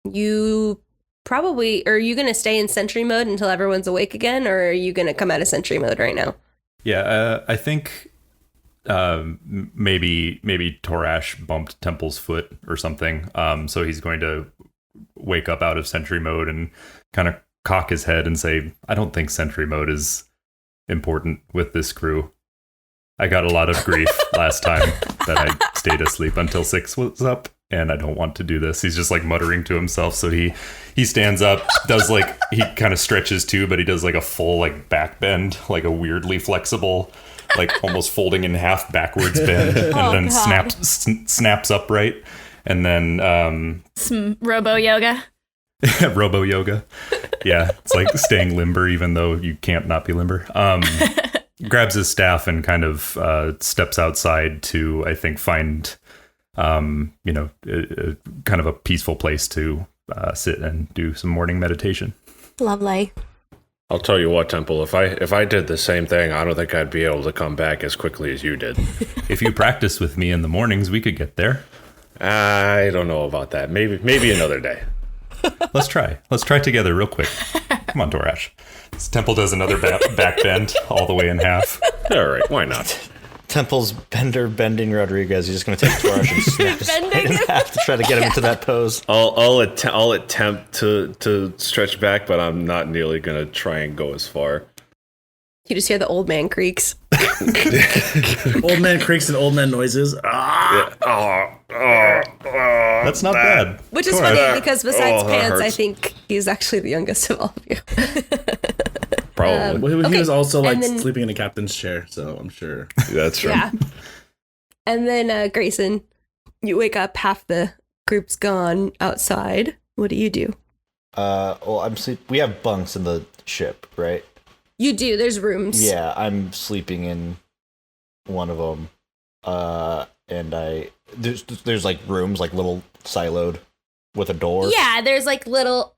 you probably, are you going to stay in sentry mode until everyone's awake again, or are you going to come out of sentry mode right now? Yeah, I think maybe Torash bumped Temple's foot or something. So he's going to wake up out of sentry mode and kind of cock his head and say, I don't think sentry mode is important with this crew. I got a lot of grief last time that I stayed asleep until 6 was up, and I don't want to do this. He's just like muttering to himself. So he stands up, does like, he kind of stretches too, but he does like a full like back bend, like a weirdly flexible, like almost folding in half backwards bend, and then snaps upright. And then some robo yoga. Robo yoga. Yeah, it's like staying limber even though you can't not be limber. Grabs his staff and kind of steps outside to, I think, find kind of a peaceful place to sit and do some morning meditation. Lovely. I'll tell you what, Temple, if I did the same thing, I don't think I'd be able to come back as quickly as you did. If you practice with me in the mornings, we could get there. I don't know about that. Maybe another day. Let's try together real quick. Come on, Torash. This Temple does another back bend all the way in half. All right, why not? Temple's bending Rodriguez. He's just going to take Torash and snap his head in half to try to get him into that pose. I'll attempt to stretch back, but I'm not nearly going to try and go as far. You just hear the old man creaks. Old man creaks and old man noises. That's not bad. Which is funny because besides Pants, I think he's actually the youngest of all of you. Probably. He was also sleeping in a captain's chair, so I'm sure. That's true. Yeah. And then Grayson, you wake up, half the group's gone outside. What do you do? Well, we have bunks in the ship, right? You do. There's rooms. Yeah, I'm sleeping in one of them. And there's like rooms, like little siloed with a door. Yeah, there's like little,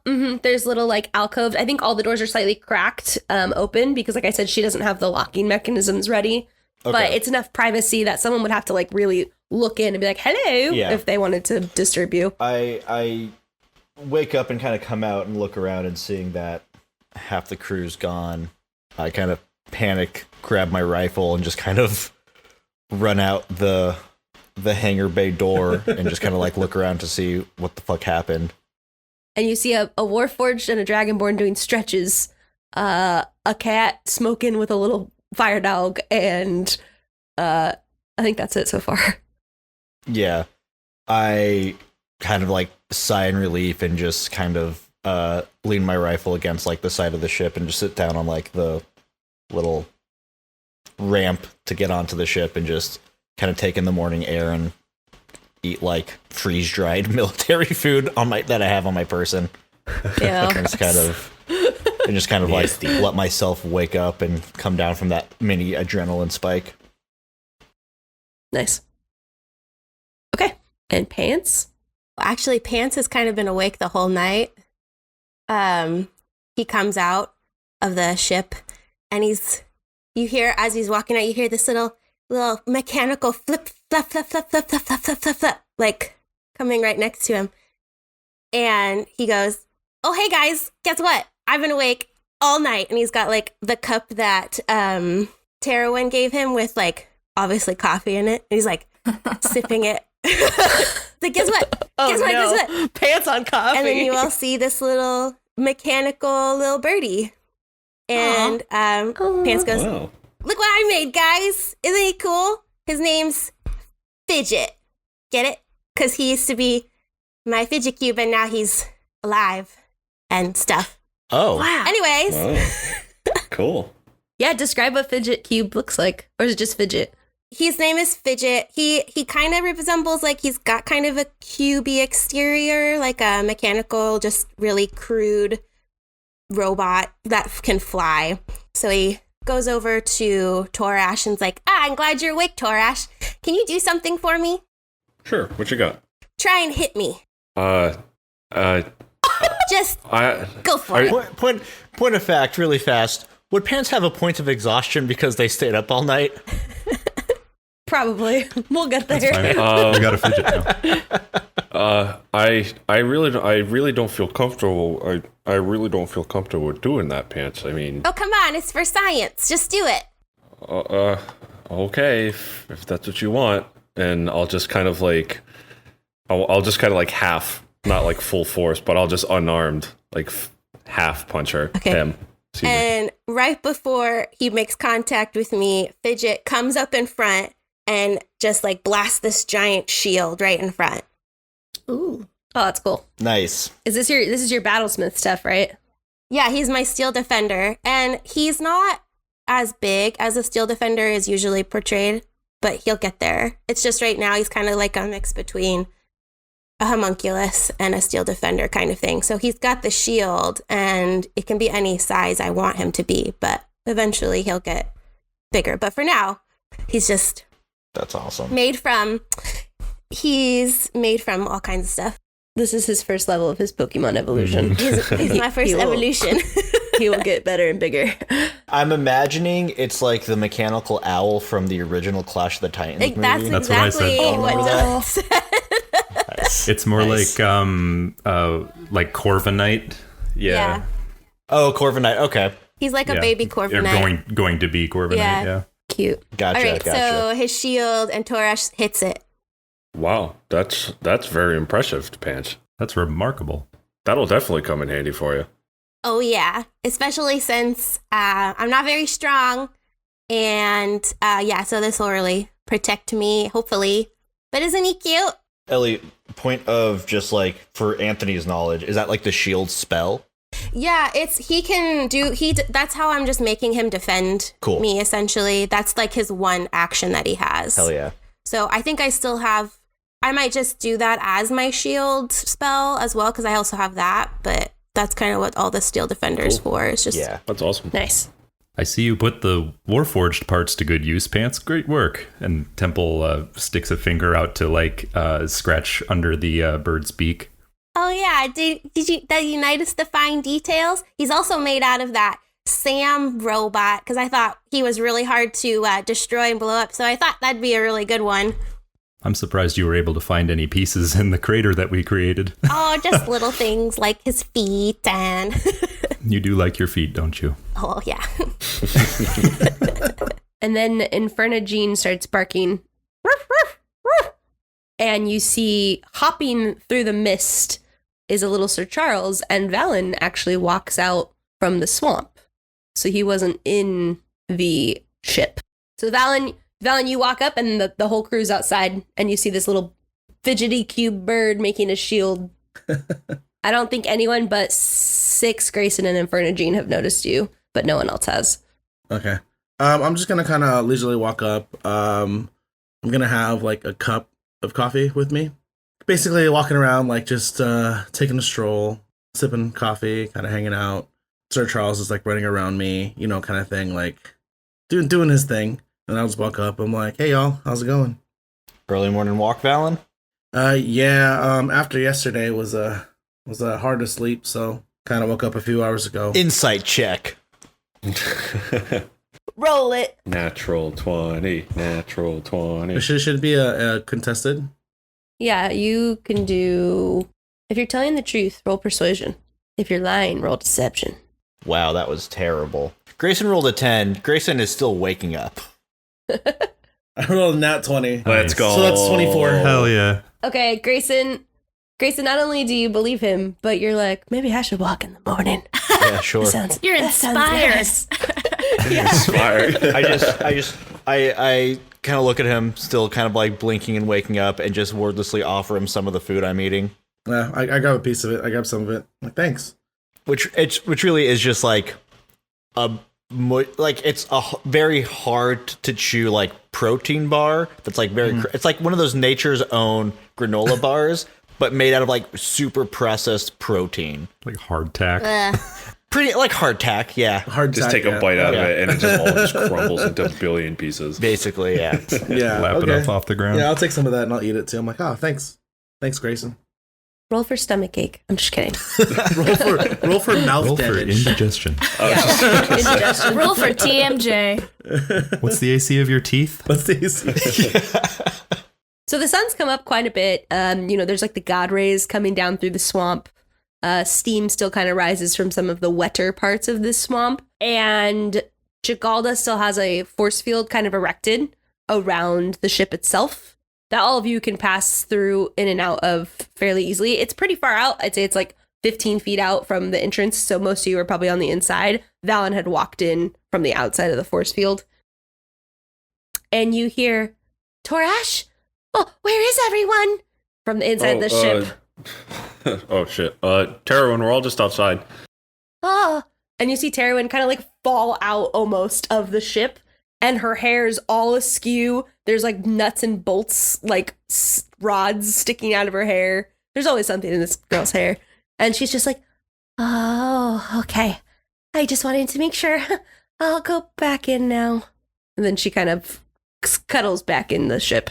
there's little like alcoves. I think all the doors are slightly cracked open because, like I said, she doesn't have the locking mechanisms ready. Okay. But it's enough privacy that someone would have to like really look in and be like, hello, if they wanted to disturb you. I wake up and kind of come out and look around and seeing that half the crew's gone. I kind of panic, grab my rifle, and just kind of run out the hangar bay door and just kind of like look around to see what the fuck happened. And you see a Warforged and a Dragonborn doing stretches, a cat smoking with a little fire dog, and I think that's it so far. Yeah. I kind of like sigh in relief and just kind of lean my rifle against like the side of the ship and just sit down on like the little ramp to get onto the ship and just kind of take in the morning air and eat like freeze-dried military food that I have on my person. Yeah. and just kind of like let myself wake up and come down from that mini adrenaline spike. Nice. Okay. And Pants? Actually, Pants has kind of been awake the whole night. He comes out of the ship and you hear, as he's walking out, you hear this little mechanical flip, like coming right next to him. And he goes, oh, hey guys, guess what? I've been awake all night. And he's got like the cup that Terowin gave him with like obviously coffee in it. And he's like sipping it. Like, guess what? Guess what? Pants on coffee. And then you all see this little mechanical little birdie. And Pants goes, Wow. look what I made, guys. Isn't he cool? His name's Fidget. Get it? Because he used to be my fidget cube, and now he's alive and stuff. Oh. Wow. Anyways. Wow. Cool. Yeah, describe what Fidget Cube looks like. Or is it just Fidget? His name is Fidget. He kind of resembles, like, he's got kind of a cubey exterior, like a mechanical, just really crude robot that can fly. So he goes over to Torash and's like, I'm glad you're awake, Torash. Can you do something for me? Sure. What you got? Try and hit me. Just go for it. Point of fact, really fast. Would Pants have a point of exhaustion because they stayed up all night? Probably. We'll get there. I got a fidget now. I really don't feel comfortable. I really don't feel comfortable with doing that, Pants. I mean, Oh, come on. It's for science. Just do it. okay, if that's what you want. And I'll just kind of like, I'll just kind of like half, not like full force, but I'll just unarmed, like half punch her. Okay. Him. Excuse me. And right before he makes contact with me, Fidget comes up in front and just like blasts this giant shield right in front. Ooh. Oh, that's cool. Nice. This is your Battlesmith stuff, right? Yeah, he's my Steel Defender. And he's not as big as a Steel Defender is usually portrayed, but he'll get there. It's just right now he's kind of like a mix between a homunculus and a Steel Defender kind of thing. So he's got the shield, and it can be any size I want him to be, but eventually he'll get bigger. But for now, he's just... That's awesome. He's made from all kinds of stuff. This is his first level of his Pokemon evolution. He's my first evolution. He will get better and bigger. I'm imagining it's like the mechanical owl from the original Clash of the Titans movie. That's That's what I exactly said. what Remember Dylan said. It's more like Corviknight. Yeah. Oh, Corviknight. Okay. He's like a Yeah. baby Or Corviknight. going to be Corviknight, Yeah. yeah. Cute. Gotcha. All right, gotcha. so his shield and Torash hits it. Wow, that's very impressive, Pants. That's remarkable. That'll definitely come in handy for you. Oh, yeah. Especially since I'm not very strong. And so this will really protect me, hopefully. But isn't he cute? Ellie, point of just like for Anthony's knowledge, is that like the shield spell? Yeah, that's how I'm just making him defend Cool. me, essentially. That's like his one action that he has. Hell yeah. So I think I might just do that as my shield spell as well, because I also have that, but that's kind of what all the Steel Defender's for. It's just That's awesome. Nice. I see you put the Warforged parts to good use, Pants. Great work. And Temple sticks a finger out to scratch under the bird's beak. Oh yeah, did you notice the fine details? He's also made out of that Sam robot, because I thought he was really hard to destroy and blow up, so I thought that'd be a really good one. I'm surprised you were able to find any pieces in the crater that we created. Oh, just little things like his feet and... You do like your feet, don't you? Oh, yeah. And then Infernagene starts barking. Ruff, ruff, ruff. And you see hopping through the mist is a little Sir Charles, and Valen actually walks out from the swamp. So he wasn't in the ship. So Valen, you walk up and the whole crew's outside, and you see this little fidgety cube bird making a shield. I don't think anyone but Six, Grayson, and Infernagene have noticed you, but no one else has. Okay. I'm just gonna kind of leisurely walk up. I'm gonna have like a cup of coffee with me. Basically walking around, like just taking a stroll, sipping coffee, kind of hanging out. Sir Charles is like running around me, kind of thing, like doing his thing. And I'll just walk up. I'm like, hey y'all, how's it going? Early morning walk, Valen? Yeah. After yesterday was hard to sleep, so kind of woke up a few hours ago. Insight check. Roll it. Natural 20. It should be a contested. Yeah, you can do... If you're telling the truth, roll persuasion. If you're lying, roll deception. Wow, that was terrible. Grayson rolled a 10. Grayson is still waking up. I rolled a nat 20. Let's go. So that's 24. Hell yeah. Okay, Grayson, not only do you believe him, but you're like, maybe I should walk in the morning. Yeah, sure. You're inspired. Inspired. I kind of look at him, still kind of like blinking and waking up, and just wordlessly offer him some of the food I'm eating. Yeah, I grab a piece of it. I grab some of it. I'm like, thanks. Which really is just like a it's very hard to chew like protein bar that's like it's like one of those nature's own granola bars but made out of like super processed protein, like hardtack. Pretty like hardtack, yeah. Just take a bite out of it and it just all just crumbles into a billion pieces. Basically, yeah. Lap it up off the ground. Yeah, I'll take some of that and I'll eat it too. I'm like, oh, thanks, Grayson. Roll for stomach ache. I'm just kidding. roll for mouth Roll damage. for indigestion. Indigestion. Roll for TMJ. What's the AC of your teeth? What's the So the sun's come up quite a bit. There's like the god rays coming down through the swamp. Steam still kind of rises from some of the wetter parts of this swamp. And Jagalda still has a force field kind of erected around the ship itself that all of you can pass through in and out of fairly easily. It's pretty far out. I'd say it's like 15 feet out from the entrance. So most of you are probably on the inside. Valen had walked in from the outside of the force field. And you hear, Torash? Oh, where is everyone? From the inside of the ship. Oh, shit. Terwin, we're all just outside. Oh, and you see Terwin kind of like fall out almost of the ship, and her hair's all askew. There's like nuts and bolts, like rods sticking out of her hair. There's always something in this girl's hair. And she's just like, oh, okay. I just wanted to make sure. I'll go back in now. And then she kind of cuddles back in the ship.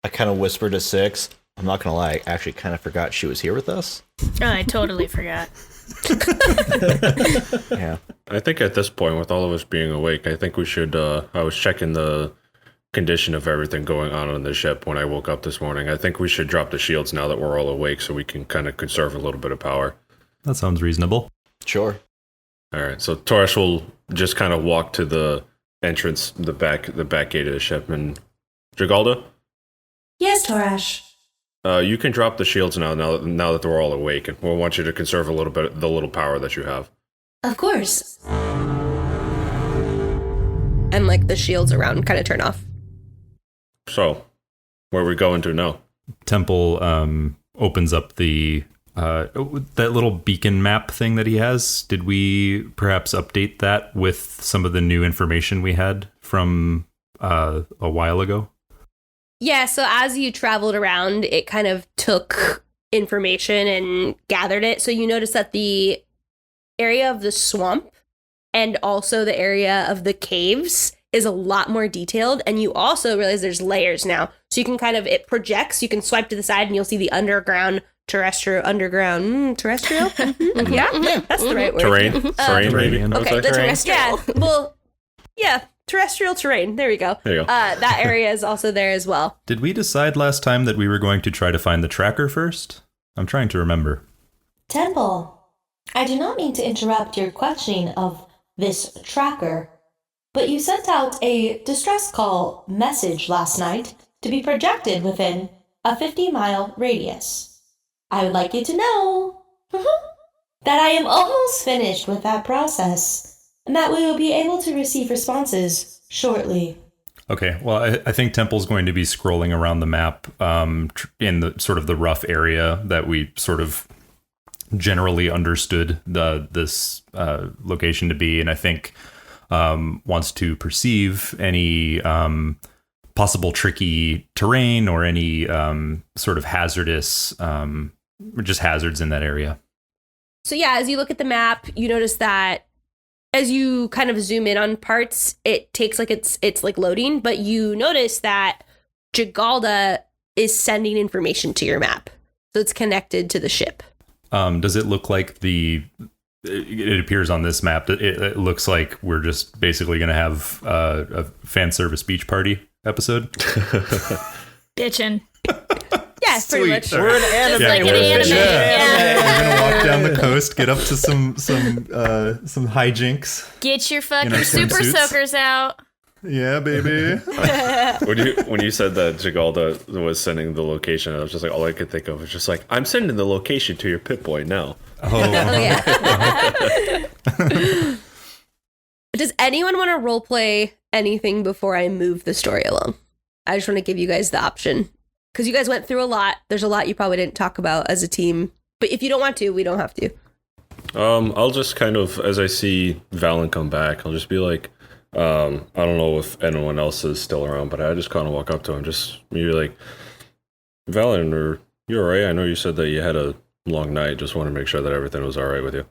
I kind of whispered to Six. I'm not gonna lie, I actually kind of forgot she was here with us. Oh, I totally forgot. Yeah. I think at this point, with all of us being awake, I think we should, I was checking the condition of everything going on the ship when I woke up this morning. I think we should drop the shields now that we're all awake so we can kind of conserve a little bit of power. That sounds reasonable. Sure. All right, so Torash will just kind of walk to the entrance, the back gate of the ship, and Jagalda? Yes, Torash. You can drop the shields now that we're all awake, and we'll want you to conserve a little bit of the little power that you have. Of course. And like the shields around kind of turn off. So, where are we going to now? Temple opens up the that little beacon map thing that he has. Did we perhaps update that with some of the new information we had from a while ago? Yeah, so as you traveled around, it kind of took information and gathered it. So you notice that the area of the swamp and also the area of the caves is a lot more detailed. And you also realize there's layers now. So you can it projects, you can swipe to the side and you'll see the terrestrial. Mm-hmm. Yeah, that's the right word. Terrain, maybe. Okay, the terrestrial. Yeah, terrestrial terrain. There we go. There you go. That area is also there as well. Did we decide last time that we were going to try to find the tracker first? I'm trying to remember. Temple, I do not mean to interrupt your questioning of this tracker, but you sent out a distress call message last night to be projected within a 50-mile radius. I would like you to know that I am almost finished with that process, and that we will be able to receive responses shortly. Okay, well, I think Temple's going to be scrolling around the map in the sort of the rough area that we sort of generally understood this location to be, and I think wants to perceive any possible tricky terrain or any sort of hazardous, just hazards in that area. So yeah, as you look at the map, you notice that as you kind of zoom in on parts, it takes it's like loading, but you notice that Jagalda is sending information to your map. So it's connected to the ship. Does it look like it appears on this map that it looks like we're just basically going to have a fan service beach party episode? Bitchin'. Yeah, pretty much. We're an anime. Just like an anime. Yeah. We're gonna walk down the coast, get up to some hijinks. Get your fucking In our super swimsuits. soakers out. Yeah, baby. When you said that Jagalda was sending the location, I was just like, all I could think of was just like, I'm sending the location to your Pip-Boy now. Oh yeah. Does anyone want to roleplay anything before I move the story along? I just want to give you guys the option. Because you guys went through a lot. There's a lot you probably didn't talk about as a team. But if you don't want to, we don't have to. I'll just kind of, as I see Valen come back, I'll just be like, I don't know if anyone else is still around, but I just kind of walk up to him, just maybe like, Valen, you alright? I know you said that you had a long night. Just want to make sure that everything was alright with you.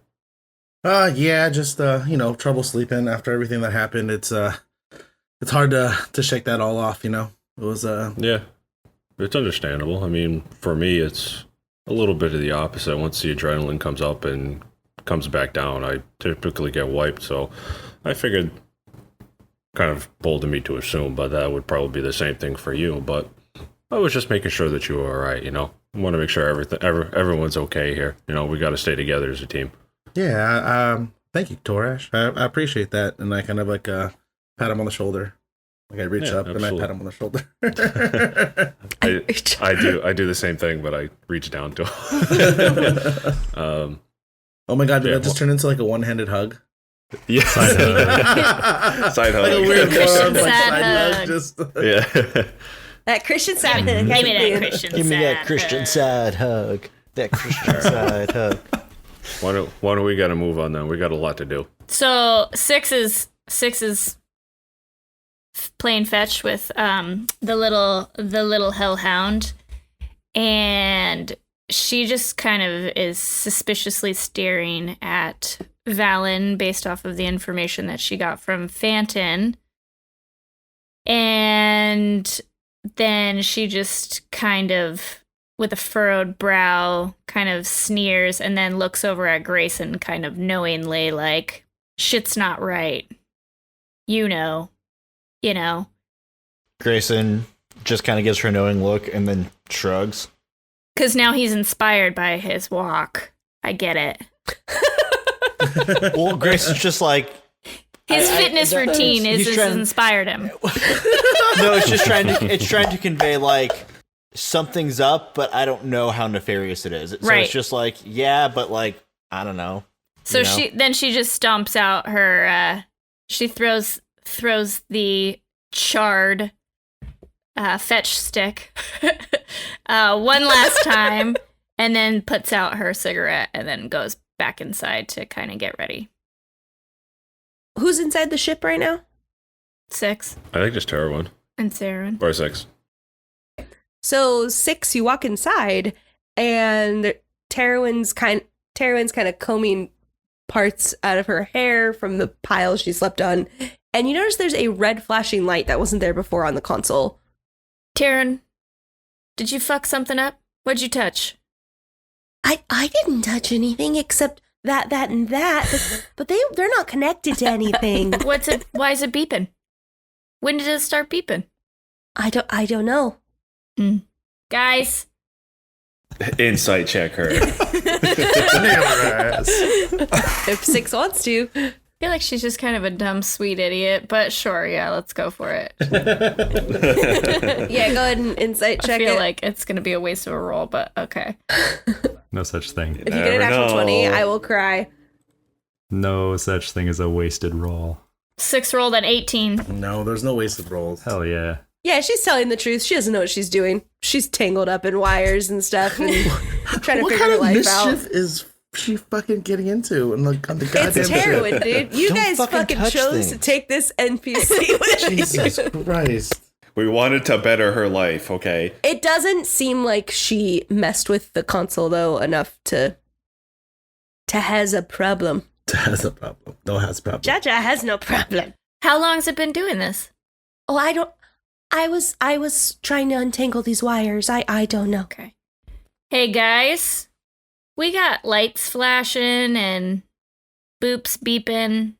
Yeah, just trouble sleeping after everything that happened. It's hard to shake that all off, It was Yeah, it's understandable. I mean, for me, it's a little bit of the opposite. Once the adrenaline comes up and comes back down, I typically get wiped. So I figured, kind of bold of me to assume, but that would probably be the same thing for you. But I was just making sure that you were all right. I want to make sure everyone's okay here. We got to stay together as a team. Yeah. Thank you, Torash. I appreciate that, and I kind of like pat him on the shoulder. Like I reach up absolutely. and I pat him on the shoulder. I do the same thing, but I reach down to him. Oh my god, did that just turn into like a one-handed hug? Yeah. Side hug. Side hug. Like a weird Christian form, like side hug. Just Yeah. That Christian side. Give me that Christian Give me that side Christian hug. side hug. That Christian side hug. Why don't we got to move on then? We got a lot to do. So six is playing fetch with the little hellhound, and she just kind of is suspiciously staring at Valen based off of the information that she got from Phanton, and then she just kind of, with a furrowed brow, kind of sneers and then looks over at Grayson kind of knowingly, like, shit's not right. You know. Grayson just kind of gives her a knowing look and then shrugs. Because now he's inspired by his walk. I get it. Well, Grayson's just like... His fitness routine has inspired him. No, it's trying to convey, like, something's up, but I don't know how nefarious it is. So Right. It's just like, yeah, but like, I don't know. So she just stomps out her, she throws the charred fetch stick one last time, and then puts out her cigarette and then goes back inside to kind of get ready. Who's inside the ship right now? 6 I think just Terrawin. and Saren. Or 6. So 6, you walk inside, and Terrawin's kind of combing parts out of her hair from the pile she slept on, and you notice there's a red flashing light that wasn't there before on the console. Taryn, did you fuck something up? What'd you touch? I didn't touch anything except that, and that, but they're not connected to anything. Why is it beeping? When did it start beeping? I don't know. Guys, Insight check her. If 6 wants to. I feel like she's just kind of a dumb, sweet idiot, but sure, yeah, let's go for it. Yeah, go ahead and insight check I feel it. like it's going to be a waste of a roll, but okay. No such thing. If you get an actual 20, I will cry. No such thing as a wasted roll. 6 rolled at 18. no, there's no wasted rolls. Hell yeah. Yeah, she's telling the truth. She doesn't know what she's doing. She's tangled up in wires and stuff and trying to What figure kind her of life out. mischief is she fucking getting into? And on the goddamn It's Terrawin, ship? dude. You Don't guys fucking touch chose to things. take this NPC with you. Jesus Christ. We wanted to better her life, okay? It doesn't seem like she messed with the console, though, enough to has a problem. Has a problem. No has a problem. Jaja has no problem. How long has it been doing this? Oh, I was trying to untangle these wires. I don't know. Okay. Hey, guys. We got lights flashing and boops beeping.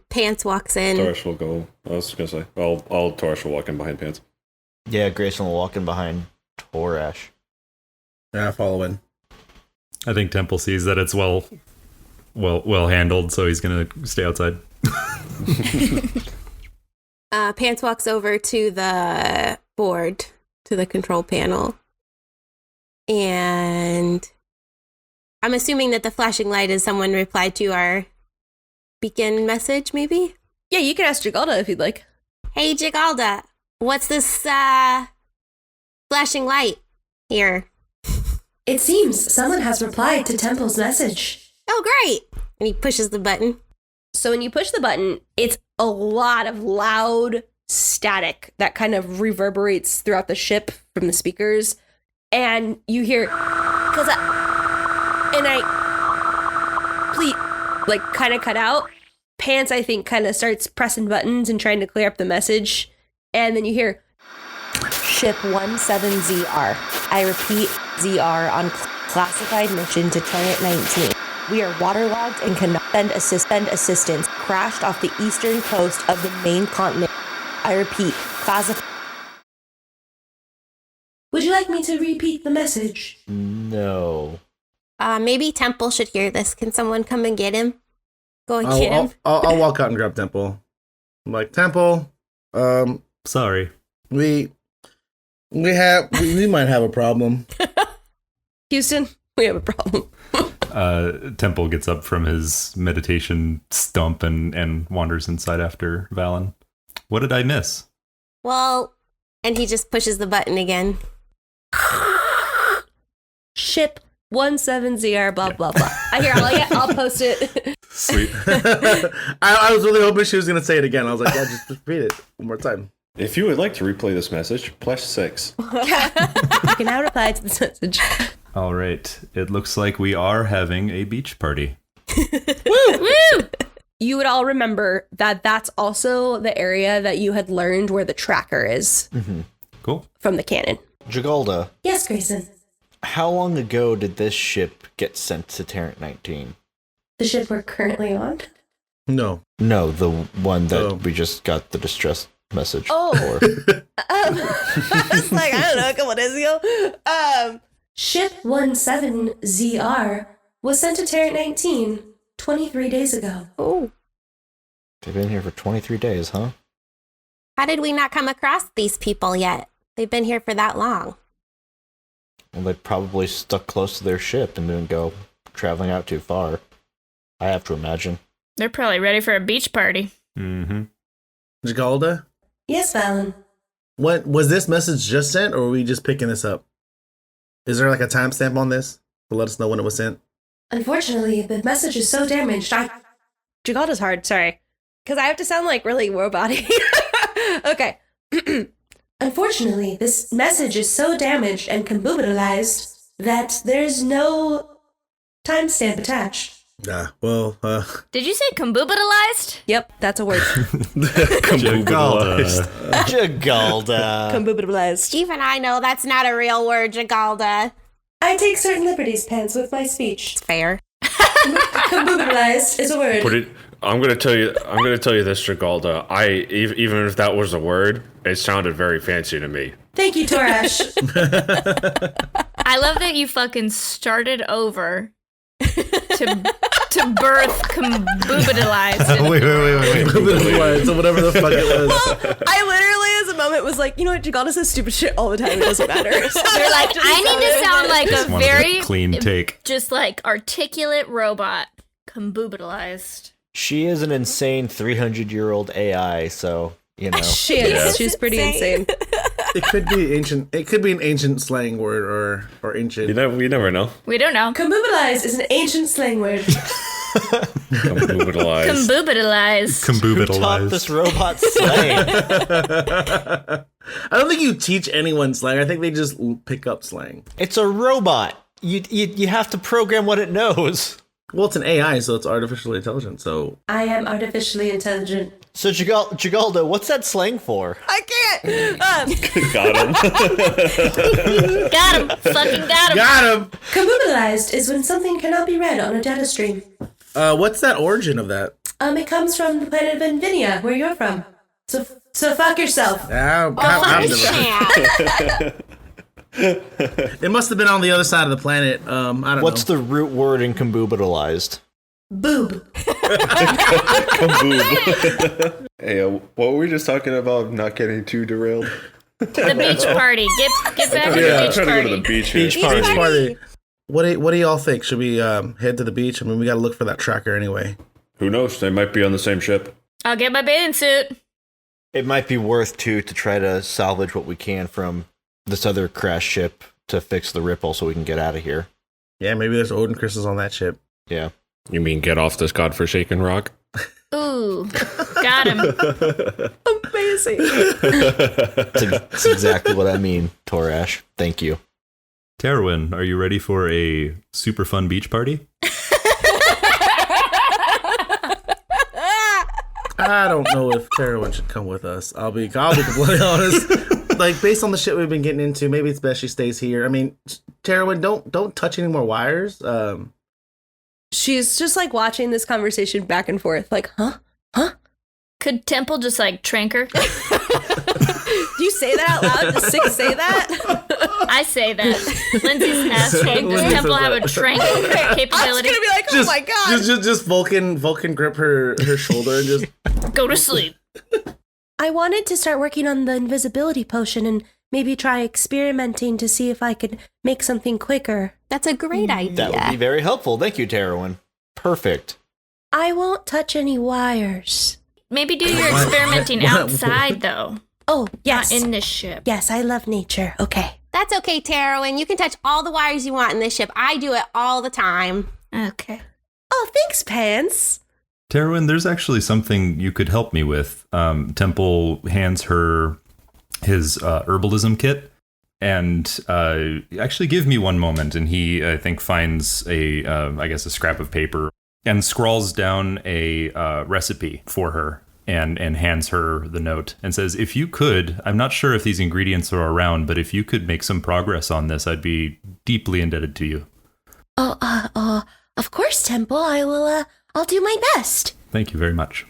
Pants walks in. Torsh will go. I was gonna say, I'll Torsh will walk in behind Pants. Yeah, Grayson will walk in behind Torash. Yeah, follow in. I think Temple sees that it's well handled, so he's gonna stay outside. Pants walks over to the board, to the control panel. And I'm assuming that the flashing light is someone replied to our beacon message, maybe? Yeah, you can ask Jagalda if you'd like. Hey, Jagalda, what's this flashing light here? It seems someone has replied to Temple's message. Oh, great. And he pushes the button. So when you push the button, it's a lot of loud static that kind of reverberates throughout the ship from the speakers. And you hear, please, like, kind of cut out. Pants, I think, kind of starts pressing buttons and trying to clear up the message. And then you hear, Ship 17ZR. I repeat, ZR on classified mission to Planet 19. We are waterlogged and cannot send assistance. Crashed off the eastern coast of the main continent. I repeat, classified. Would you like me to repeat the message? No. Maybe Temple should hear this. Can someone come and get him? Go and get him. I'll walk out and grab Temple. I'm like, Temple, Sorry. we might have a problem. Houston, we have a problem. Temple gets up from his meditation stump and wanders inside after Valen. What did I miss? Well, and he just pushes the button again. Ship 17ZR, blah, blah, blah. I'll post it. Sweet. I was really hoping she was going to say it again. I was like, yeah, just repeat it one more time. If you would like to replay this message, +6. You can now reply to this message. All right. It looks like we are having a beach party. Woo! You would all remember that that's also the area that you had learned where the tracker is. Mm-hmm. Cool. From the cannon. Jagalda, Yes, Grayson. how long ago did this ship get sent to Tarrant 19? The ship we're currently on? No. No, the one that Oh. we just got the distress message Oh. for. I was like, I don't know, a couple of days ago. Ship 17ZR was sent to Tarrant 19 23 days ago. Oh. They've been here for 23 days, huh? How did we not come across these people yet? They've been here for that long. Well, they probably stuck close to their ship and didn't go traveling out too far. I have to imagine. They're probably ready for a beach party. Mm-hmm. Jagalda, Yes, Valen. what was this message just sent, or are we just picking this up? Is there like a timestamp on this to let us know when it was sent? Unfortunately, the message is so damaged. Jagalda's hard, sorry. Because I have to sound like really robot-y. Okay. Unfortunately, this message is so damaged and komboobatalized that there's no timestamp attached. Well, Did you say komboobatalized? Yep, that's a word. Jagalda. Jagalda. Komboobatalized. Steve and I know that's not a real word, Jagalda. I take certain liberties, Pants, with my speech. It's fair. Komboobatalized is a word. But I'm gonna tell you this, Jagalda. Even if that was a word, it sounded very fancy to me. Thank you, Torash. I love that you fucking started over to birth komboobatalized. Wait. so whatever the fuck it was. I literally, as a moment, was like, you know what? Jagalda says stupid shit all the time. It doesn't matter. So You're like, I need to sound like a Wanted a very clean take. just like articulate robot. Komboobatalized. She is an insane 300-year-old AI, so, you know. She is. Yeah. She's pretty insane. It could be ancient. It could be an ancient slang word or ancient. You never know. We don't know. Komboobatalized is an ancient slang word. Komboobatalized. Komboobatalized. Who taught this robot slang? I don't think you teach anyone slang. I think they just pick up slang. It's a robot. You have to program what it knows. Well, it's an AI, so it's artificially intelligent. So I am artificially intelligent. So Jagalda, what's that slang for? I can't. Got him. Got him. Fucking got him. got him. Komboobatalized is when something cannot be read on a data stream. What's that origin of that? It comes from the planet of Invinia, where you're from. So fuck yourself. It must have been on the other side of the planet. I don't know. What's the root word in komboobatalized? Boob. Kaboob. Hey, what were we just talking about? Not getting too derailed. The beach party. Get back to the I'm beach trying to go to the party. beach here. Beach party. Beach party. What do y'all think? Should we head to the beach? I mean, we got to look for that tracker anyway. Who knows? They might be on the same ship. I'll get my bathing suit. It might be worth, too, to try to salvage what we can from this other crash ship to fix the ripple so we can get out of here. Yeah, maybe there's Odin crystals on that ship. Yeah. You mean get off this godforsaken rock? Ooh, got him. Amazing. That's exactly what I mean, Torash. Thank you. Terwin, are you ready for a super fun beach party? I don't know if Terwin should come with us. I'll be completely honest. Like, based on the shit we've been getting into, maybe it's best she stays here. I mean, Terwin, don't touch any more wires. She's just like watching this conversation back and forth, like, huh? Could Temple just like trank her? Do you say that out loud? Does Six say that? I say that. Lindsay's asking, does Temple have a trank capability? I was gonna be like, oh my god. Just Vulcan grip her shoulder and just Go to sleep. I wanted to start working on the invisibility potion and maybe try experimenting to see if I could make something quicker. That's a great idea. That would be very helpful. Thank you, Terwin. Perfect. I won't touch any wires. Maybe do your experimenting outside, though. Oh, yes. Not in this ship. Yes, I love nature. Okay. That's okay, Taryn. You can touch all the wires you want in this ship. I do it all the time. Okay. Oh, thanks, Pants. Terwin, there's actually something you could help me with. Temple hands her his herbalism kit, and actually give me one moment, and he, I think, finds a scrap of paper and scrawls down a recipe for her and hands her the note and says, if you could, I'm not sure if these ingredients are around, but if you could make some progress on this, I'd be deeply indebted to you. Of course, Temple. I'll do my best. Thank you very much.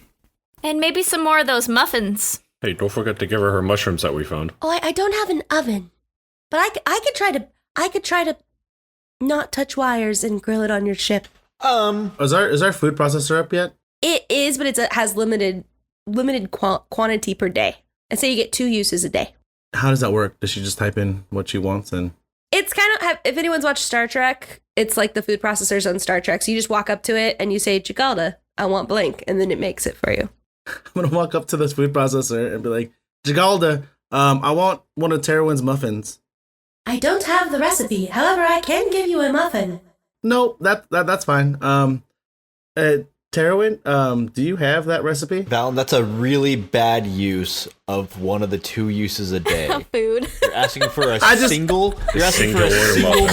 And maybe some more of those muffins. Hey, don't forget to give her mushrooms that we found. Oh, I don't have an oven, but I could try to not touch wires and grill it on your ship. Is our food processor up yet? It is, but it has limited quantity per day. And so you get 2 uses a day. How does that work? Does she just type in what she wants and? It's kind of, if anyone's watched Star Trek, it's like the food processors on Star Trek. So you just walk up to it and you say, Jagalda, I want blank, and then it makes it for you. I'm gonna walk up to this food processor and be like, Jagalda, I want one of Terwin's muffins. I don't have the recipe. However, I can give you a muffin. No, that's fine. Terwin, do you have that recipe? Valen, that's a really bad use of one of the 2 uses a day. Food. You're asking for a single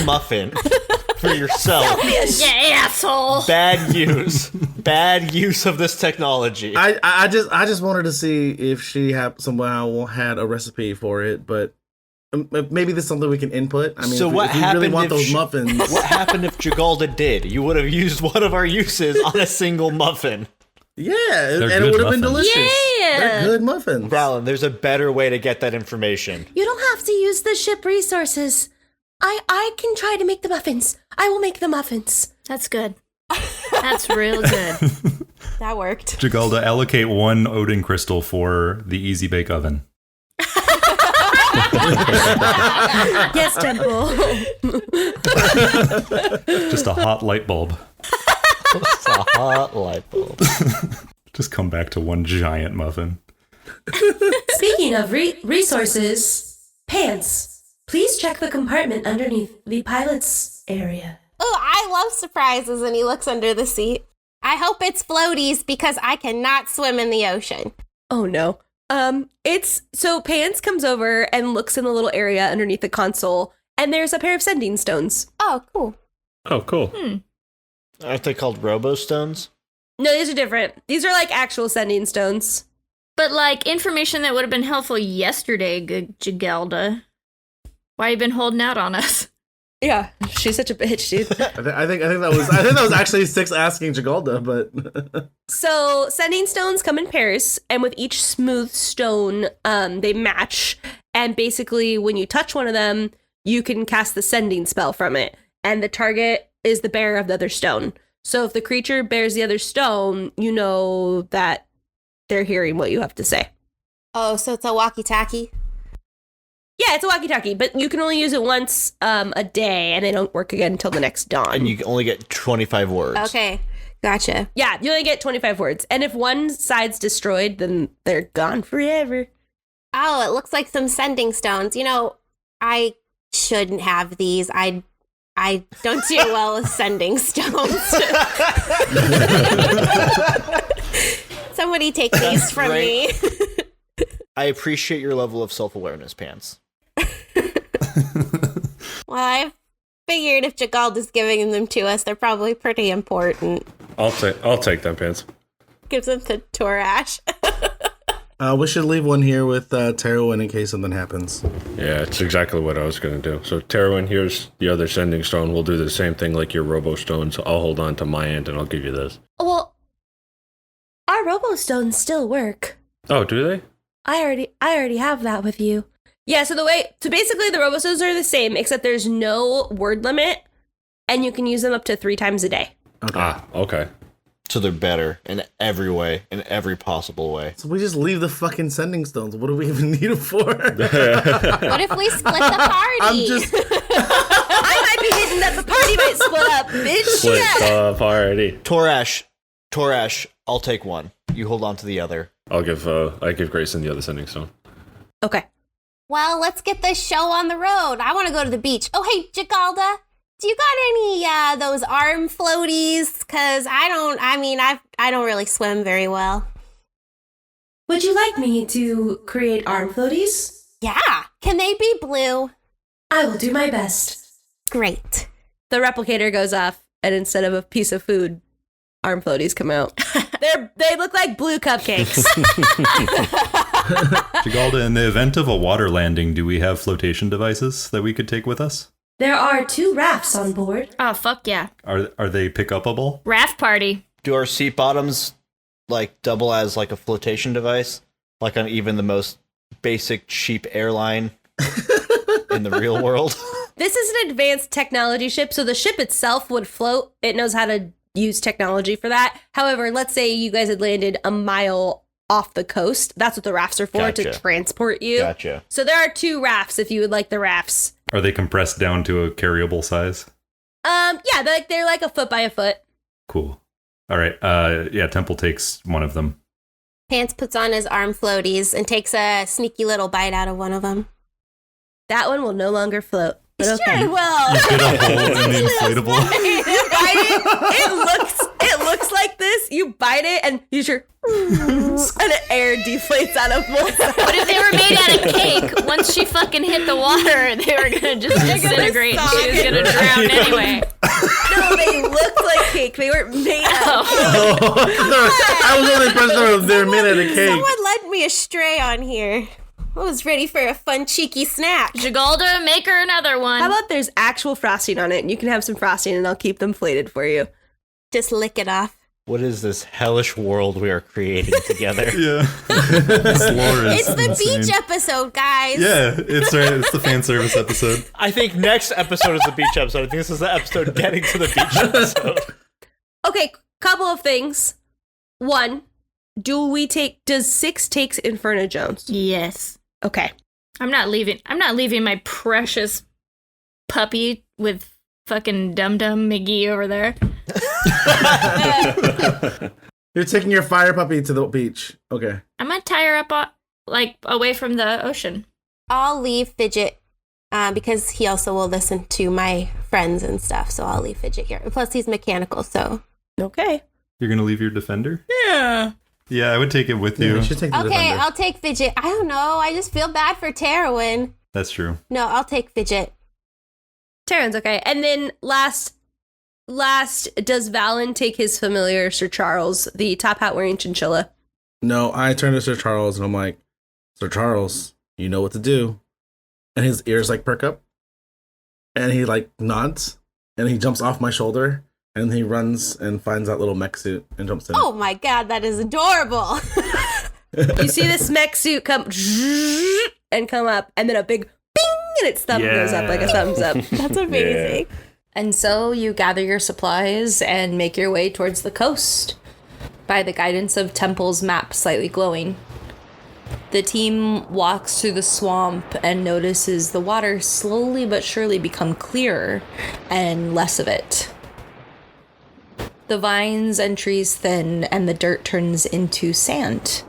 muffin for yourself. Yeah, asshole. Bad use of this technology. I just wanted to see if she somehow had a recipe for it, but maybe this is something we can input. I mean, so if we really want those muffins. What happened if Jagalda did? You would have used one of our uses on a single muffin. Yeah, and it would have been delicious. Yeah. They're good muffins. Valen, there's a better way to get that information. You don't have to use the ship resources. I can try to make the muffins. I will make the muffins. That's good. That's real good. That worked. Jagalda, allocate 1 Odin crystal for the Easy Bake Oven. Yes, Temple. Just a hot light bulb. It's a hot light bulb. Just come back to 1 giant muffin. Speaking of resources, Pants, please check the compartment underneath the pilot's area. Oh, I love surprises, and he looks under the seat. I hope it's floaties because I cannot swim in the ocean. Oh, no. So Pants comes over and looks in the little area underneath the console, and there's a pair of sending stones. Oh, cool. Oh, cool. Aren't they called robo-stones? No, these are different. These are like actual sending stones. But like information that would have been helpful yesterday, good Jagalda. Why you been holding out on us? Yeah, she's such a bitch, dude. I think that was actually Six asking Jagalda, but So sending stones come in pairs, and with each smooth stone, they match. And basically, when you touch one of them, you can cast the sending spell from it, and the target is the bearer of the other stone. So if the creature bears the other stone, you know that they're hearing what you have to say. Oh, so it's a walkie-talkie? Yeah, it's a walkie-talkie, but you can only use it once a day, and they don't work again until the next dawn. And you only get 25 words. Okay, gotcha. Yeah, you only get 25 words. And if one side's destroyed, then they're gone forever. Oh, it looks like some sending stones. You know, I shouldn't have these. I I don't do well with sending stones. Somebody take these from me. I appreciate your level of self-awareness, Pants. Well, I figured if Jagalda's giving them to us, they're probably pretty important. I'll take them, Pants. Gives them to Torash. We should leave one here with Terwin in case something happens. Yeah, it's exactly what I was going to do. So, Terwin, here's the other sending stone. We'll do the same thing like your robo stones. I'll hold on to my end and I'll give you this. Well, our robo stones still work. Oh, do they? I already have that with you. Yeah, so basically the robo stones are the same, except there's no word limit, and you can use them up to 3 times a day. Okay. Okay. So they're better in every way, in every possible way. So we just leave the fucking sending stones. What do we even need it for? What if we split the party? I might be hitting that the party might split up, bitch. Split the party. Torash, I'll take one. You hold on to the other. I give Grayson the other sending stone. Okay. Well, let's get this show on the road. I want to go to the beach. Oh, hey, Jagalda, do you got any those arm floaties? Because I don't really swim very well. Would you like me to create arm floaties? Yeah. Can they be blue? I will do my best. Great. The replicator goes off, and instead of a piece of food, arm floaties come out. They look like blue cupcakes. Jagalda, in the event of a water landing, do we have flotation devices that we could take with us? There are 2 rafts on board. Oh, fuck yeah. Are they pick-upable? Raft party. Do our seat bottoms like double as like a flotation device? Like on even the most basic cheap airline in the real world? This is an advanced technology ship, so the ship itself would float. It knows how to use technology for that. However, let's say you guys had landed a mile off the coast. That's what the rafts are for, to transport you. Gotcha. So there are 2 rafts if you would like the rafts. Are they compressed down to a carryable size? Yeah, they're like a foot by a foot. Cool. All right. Yeah, Temple takes one of them. Pants puts on his arm floaties and takes a sneaky little bite out of one of them. That one will no longer float. But okay. Sure it will. You get a hole in the inflatable. It looks like this. You bite it and you hear and air deflates out of both. But if they were made out of cake, once she fucking hit the water, they were gonna just disintegrate and she was gonna drown anyway. No, they looked like cake. They weren't made out of cake. I was only impressed they're made out of cake. Someone led me astray on here. I was ready for a fun, cheeky snack. Jagalda, make her another one. How about there's actual frosting on it and you can have some frosting and I'll keep them plated for you. Just lick it off. What is this hellish world we are creating together? Yeah. This lore is It's the insane. beach episode, guys. Yeah, it's right. It's the fan service episode. I think next episode is the beach episode. I think this is the episode getting to the beach episode. Okay, couple of things. One, does 6 takes Inferno Jones? Yes. Okay. I'm not leaving my precious puppy with fucking dum-dum McGee over there. You're taking your fire puppy to the beach. Okay. I'm gonna tie her up away from the ocean. I'll leave Fidget because he also will listen to my friends and stuff. So I'll leave Fidget here. Plus, he's mechanical, so. Okay. You're gonna leave your defender? Yeah. Yeah, I would take it with you. You should take the Okay, defender. I'll take Fidget. I don't know. I just feel bad for Terwin. That's true. No, I'll take Fidget. Terran's okay. And then last, does Valen take his familiar Sir Charles, the top hat wearing chinchilla? No, I turn to Sir Charles and I'm like, Sir Charles, you know what to do. And his ears like perk up. And he like nods. And he jumps off my shoulder. And he runs and finds that little mech suit and jumps in. Oh my god, that is adorable. You see this mech suit come and come up, and then a big bing, and its thumb goes up like a thumbs up. That's amazing. And so you gather your supplies and make your way towards the coast by the guidance of Temple's map slightly glowing. The team walks through the swamp and notices the water slowly but surely become clearer and less of it. The vines and trees thin and the dirt turns into sand.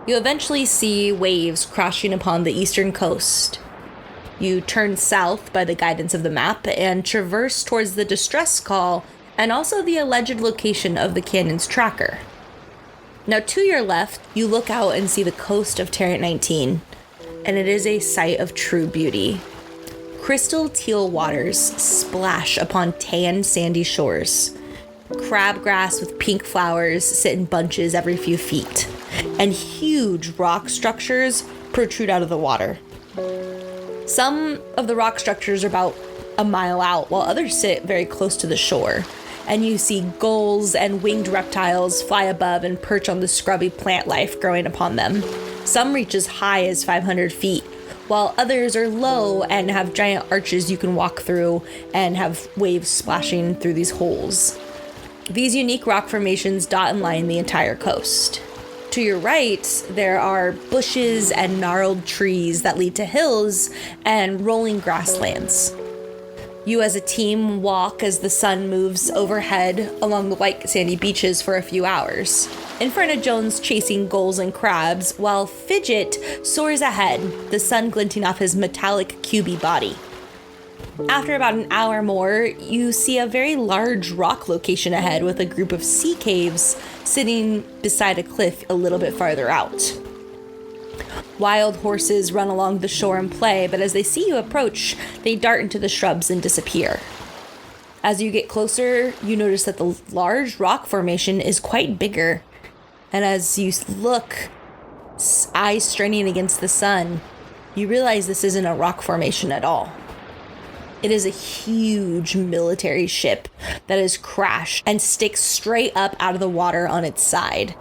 You eventually see waves crashing upon the eastern coast. You turn south by the guidance of the map and traverse towards the distress call and also the alleged location of the canyon's tracker. Now, to your left, you look out and see the coast of Tarrant 19, and it is a sight of true beauty. Crystal teal waters splash upon tan, sandy shores. Crabgrass with pink flowers sit in bunches every few feet, and huge rock structures protrude out of the water. Some of the rock structures are about a mile out, while others sit very close to the shore. And you see gulls and winged reptiles fly above and perch on the scrubby plant life growing upon them. Some reach as high as 500 feet, while others are low and have giant arches you can walk through and have waves splashing through these holes. These unique rock formations dot and line the entire coast. To your right, there are bushes and gnarled trees that lead to hills and rolling grasslands. You as a team walk as the sun moves overhead along the white sandy beaches for a few hours. Inferno Jones chasing gulls and crabs, while Fidget soars ahead, the sun glinting off his metallic cubey body. After about an hour more, you see a very large rock location ahead with a group of sea caves sitting beside a cliff a little bit farther out. Wild horses run along the shore and play, but as they see you approach, they dart into the shrubs and disappear. As you get closer, you notice that the large rock formation is quite bigger. And as you look, eyes straining against the sun, you realize this isn't a rock formation at all. It is a huge military ship that has crashed and sticks straight up out of the water on its side.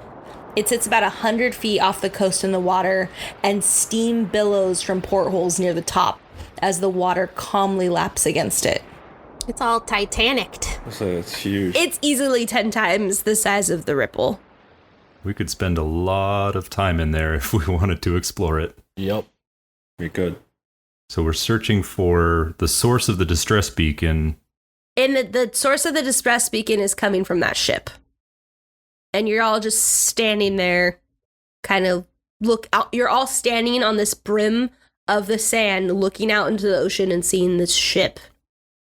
It sits about 100 feet off the coast in the water, and steam billows from portholes near the top as the water calmly laps against it. It's all Titanic. So it's huge. It's easily 10 times the size of the Ripple. We could spend a lot of time in there if we wanted to explore it. Yep. We could. So we're searching for the source of the distress beacon. And the source of the distress beacon is coming from that ship. And you're all just standing there, kind of look out. You're all standing on this brim of the sand, looking out into the ocean and seeing this ship.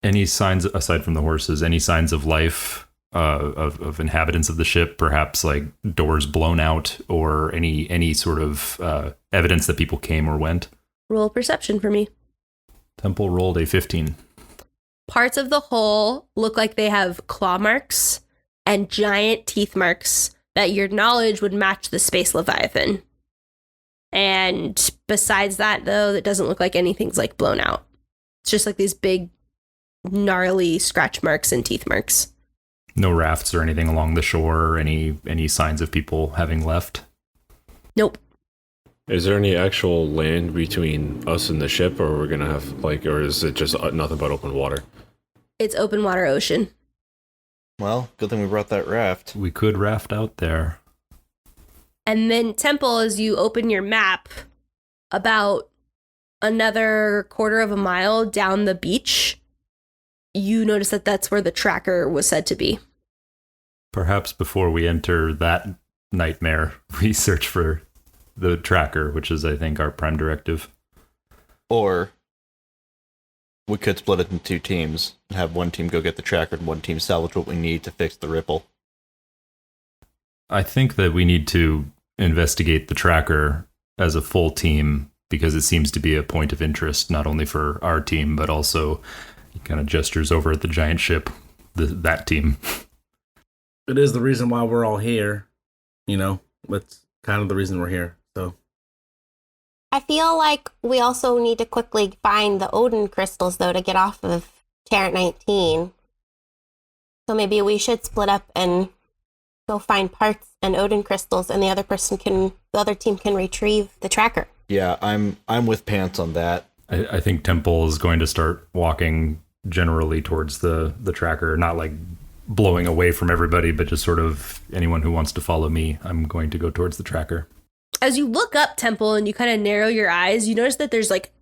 Any signs, aside from the horses, any signs of life, of inhabitants of the ship, perhaps like doors blown out or any sort of evidence that people came or went? Roll perception for me. Temple rolled a 15. Parts of the hull look like they have claw marks and giant teeth marks that your knowledge would match the Space Leviathan. And besides that, though, it doesn't look like anything's like blown out. It's just like these big, gnarly scratch marks and teeth marks. No rafts or anything along the shore, or any signs of people having left? Nope. Is there any actual land between us and the ship, or we're gonna have or is it just nothing but open water? It's open water ocean. Well, good thing we brought that raft. We could raft out there. And then Temple, as you open your map, about another quarter of a mile down the beach, you notice that that's where the tracker was said to be. Perhaps before we enter that nightmare, we search for the tracker, which is, I think, our prime directive. Or we could split it into two teams and have one team go get the tracker and one team salvage what we need to fix the Ripple. I think that we need to investigate the tracker as a full team because it seems to be a point of interest, not only for our team, but also he kind of gestures over at the giant ship, that team. It is the reason why we're all here. That's kind of the reason we're here. So I feel like we also need to quickly find the Odin crystals, though, to get off of Tarrant 19. So maybe we should split up and go find parts and Odin crystals, and the other team can retrieve the tracker. Yeah, I'm with Pants on that. I think Temple is going to start walking generally towards the tracker, not like blowing away from everybody, but just sort of anyone who wants to follow me. I'm going to go towards the tracker. As you look up, Temple, and you kind of narrow your eyes, you notice that there's like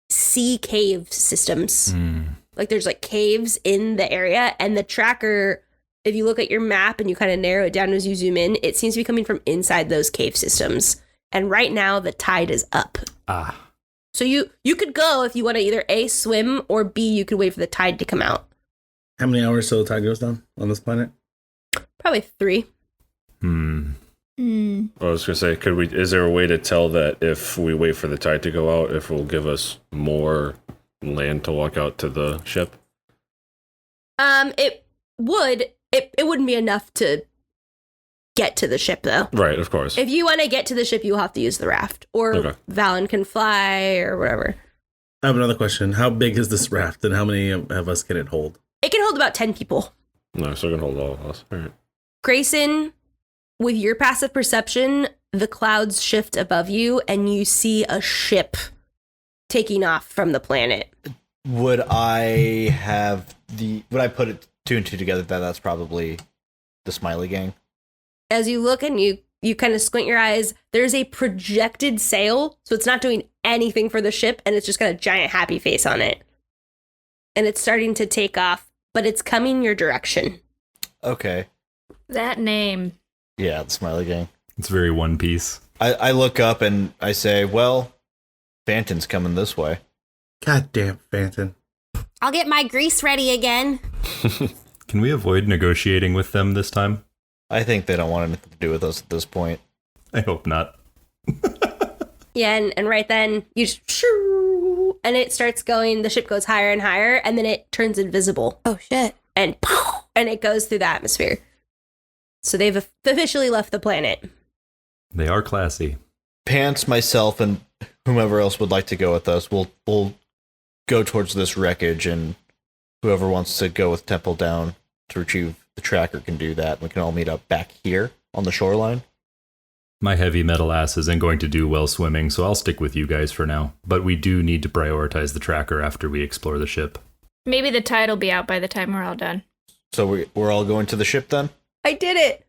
sea cave systems. Like there's like caves in the area, and the tracker, if you look at your map and you kind of narrow it down as you zoom in, it seems to be coming from inside those cave systems. And right now the tide is up. So you could go if you want to either A, swim, or B, you could wait for the tide to come out. How many hours till the tide goes down on this planet? Probably 3. I was gonna say, is there a way to tell that if we wait for the tide to go out, if it will give us more land to walk out to the ship? It wouldn't be enough to get to the ship, though. Right, of course. If you want to get to the ship, you'll have to use the raft. Or Valen can fly, or whatever. I have another question. How big is this raft, and how many of us can it hold? It can hold about 10 people. No, so it can hold all of us. All right. Grayson, with your passive perception, the clouds shift above you, and you see a ship taking off from the planet. Would I put it 2 and 2 together that that's probably the Smiley Gang? As you look and you kind of squint your eyes, there's a projected sail, so it's not doing anything for the ship, and it's just got a giant happy face on it. And it's starting to take off, but it's coming your direction. Okay. That name. Yeah, the Smiley Gang. It's very One Piece. I look up and I say, well, Phanton's coming this way. Goddamn, Phantom. I'll get my grease ready again. Can we avoid negotiating with them this time? I think they don't want anything to do with us at this point. I hope not. Yeah, and right then, you just shoo, and it starts going, the ship goes higher and higher, and then it turns invisible. Oh, shit. And it goes through the atmosphere. So they've officially left the planet. They are classy. Pants, myself, and whomever else would like to go with us, we'll go towards this wreckage, and whoever wants to go with Temple down to retrieve the tracker can do that. We can all meet up back here on the shoreline. My heavy metal ass isn't going to do well swimming, so I'll stick with you guys for now. But we do need to prioritize the tracker after we explore the ship. Maybe the tide will be out by the time we're all done. So we're all going to the ship then? I did it.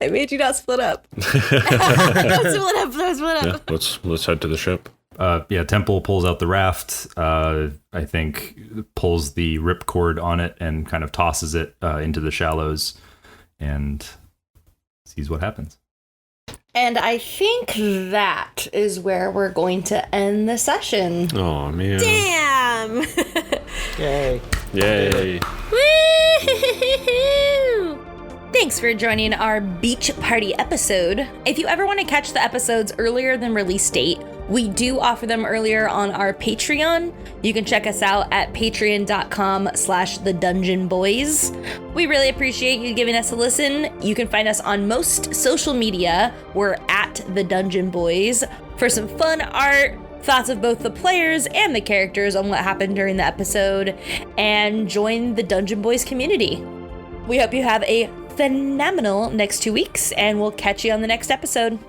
I made you not split up. Split up. Yeah, let's head to the ship. Temple pulls out the raft, I think pulls the ripcord on it and kind of tosses it into the shallows and sees what happens. And I think that is where we're going to end the session. Oh, man. Damn! Yay. Yay. Woo! Thanks for joining our beach party episode. If you ever want to catch the episodes earlier than release date, we do offer them earlier on our Patreon. You can check us out at patreon.com/the Dungeon Boiz. We really appreciate you giving us a listen. You can find us on most social media. We're at the Dungeon Boiz for some fun art, thoughts of both the players and the characters on what happened during the episode, and join the Dungeon Boiz community. We hope you have a phenomenal next 2 weeks, and we'll catch you on the next episode.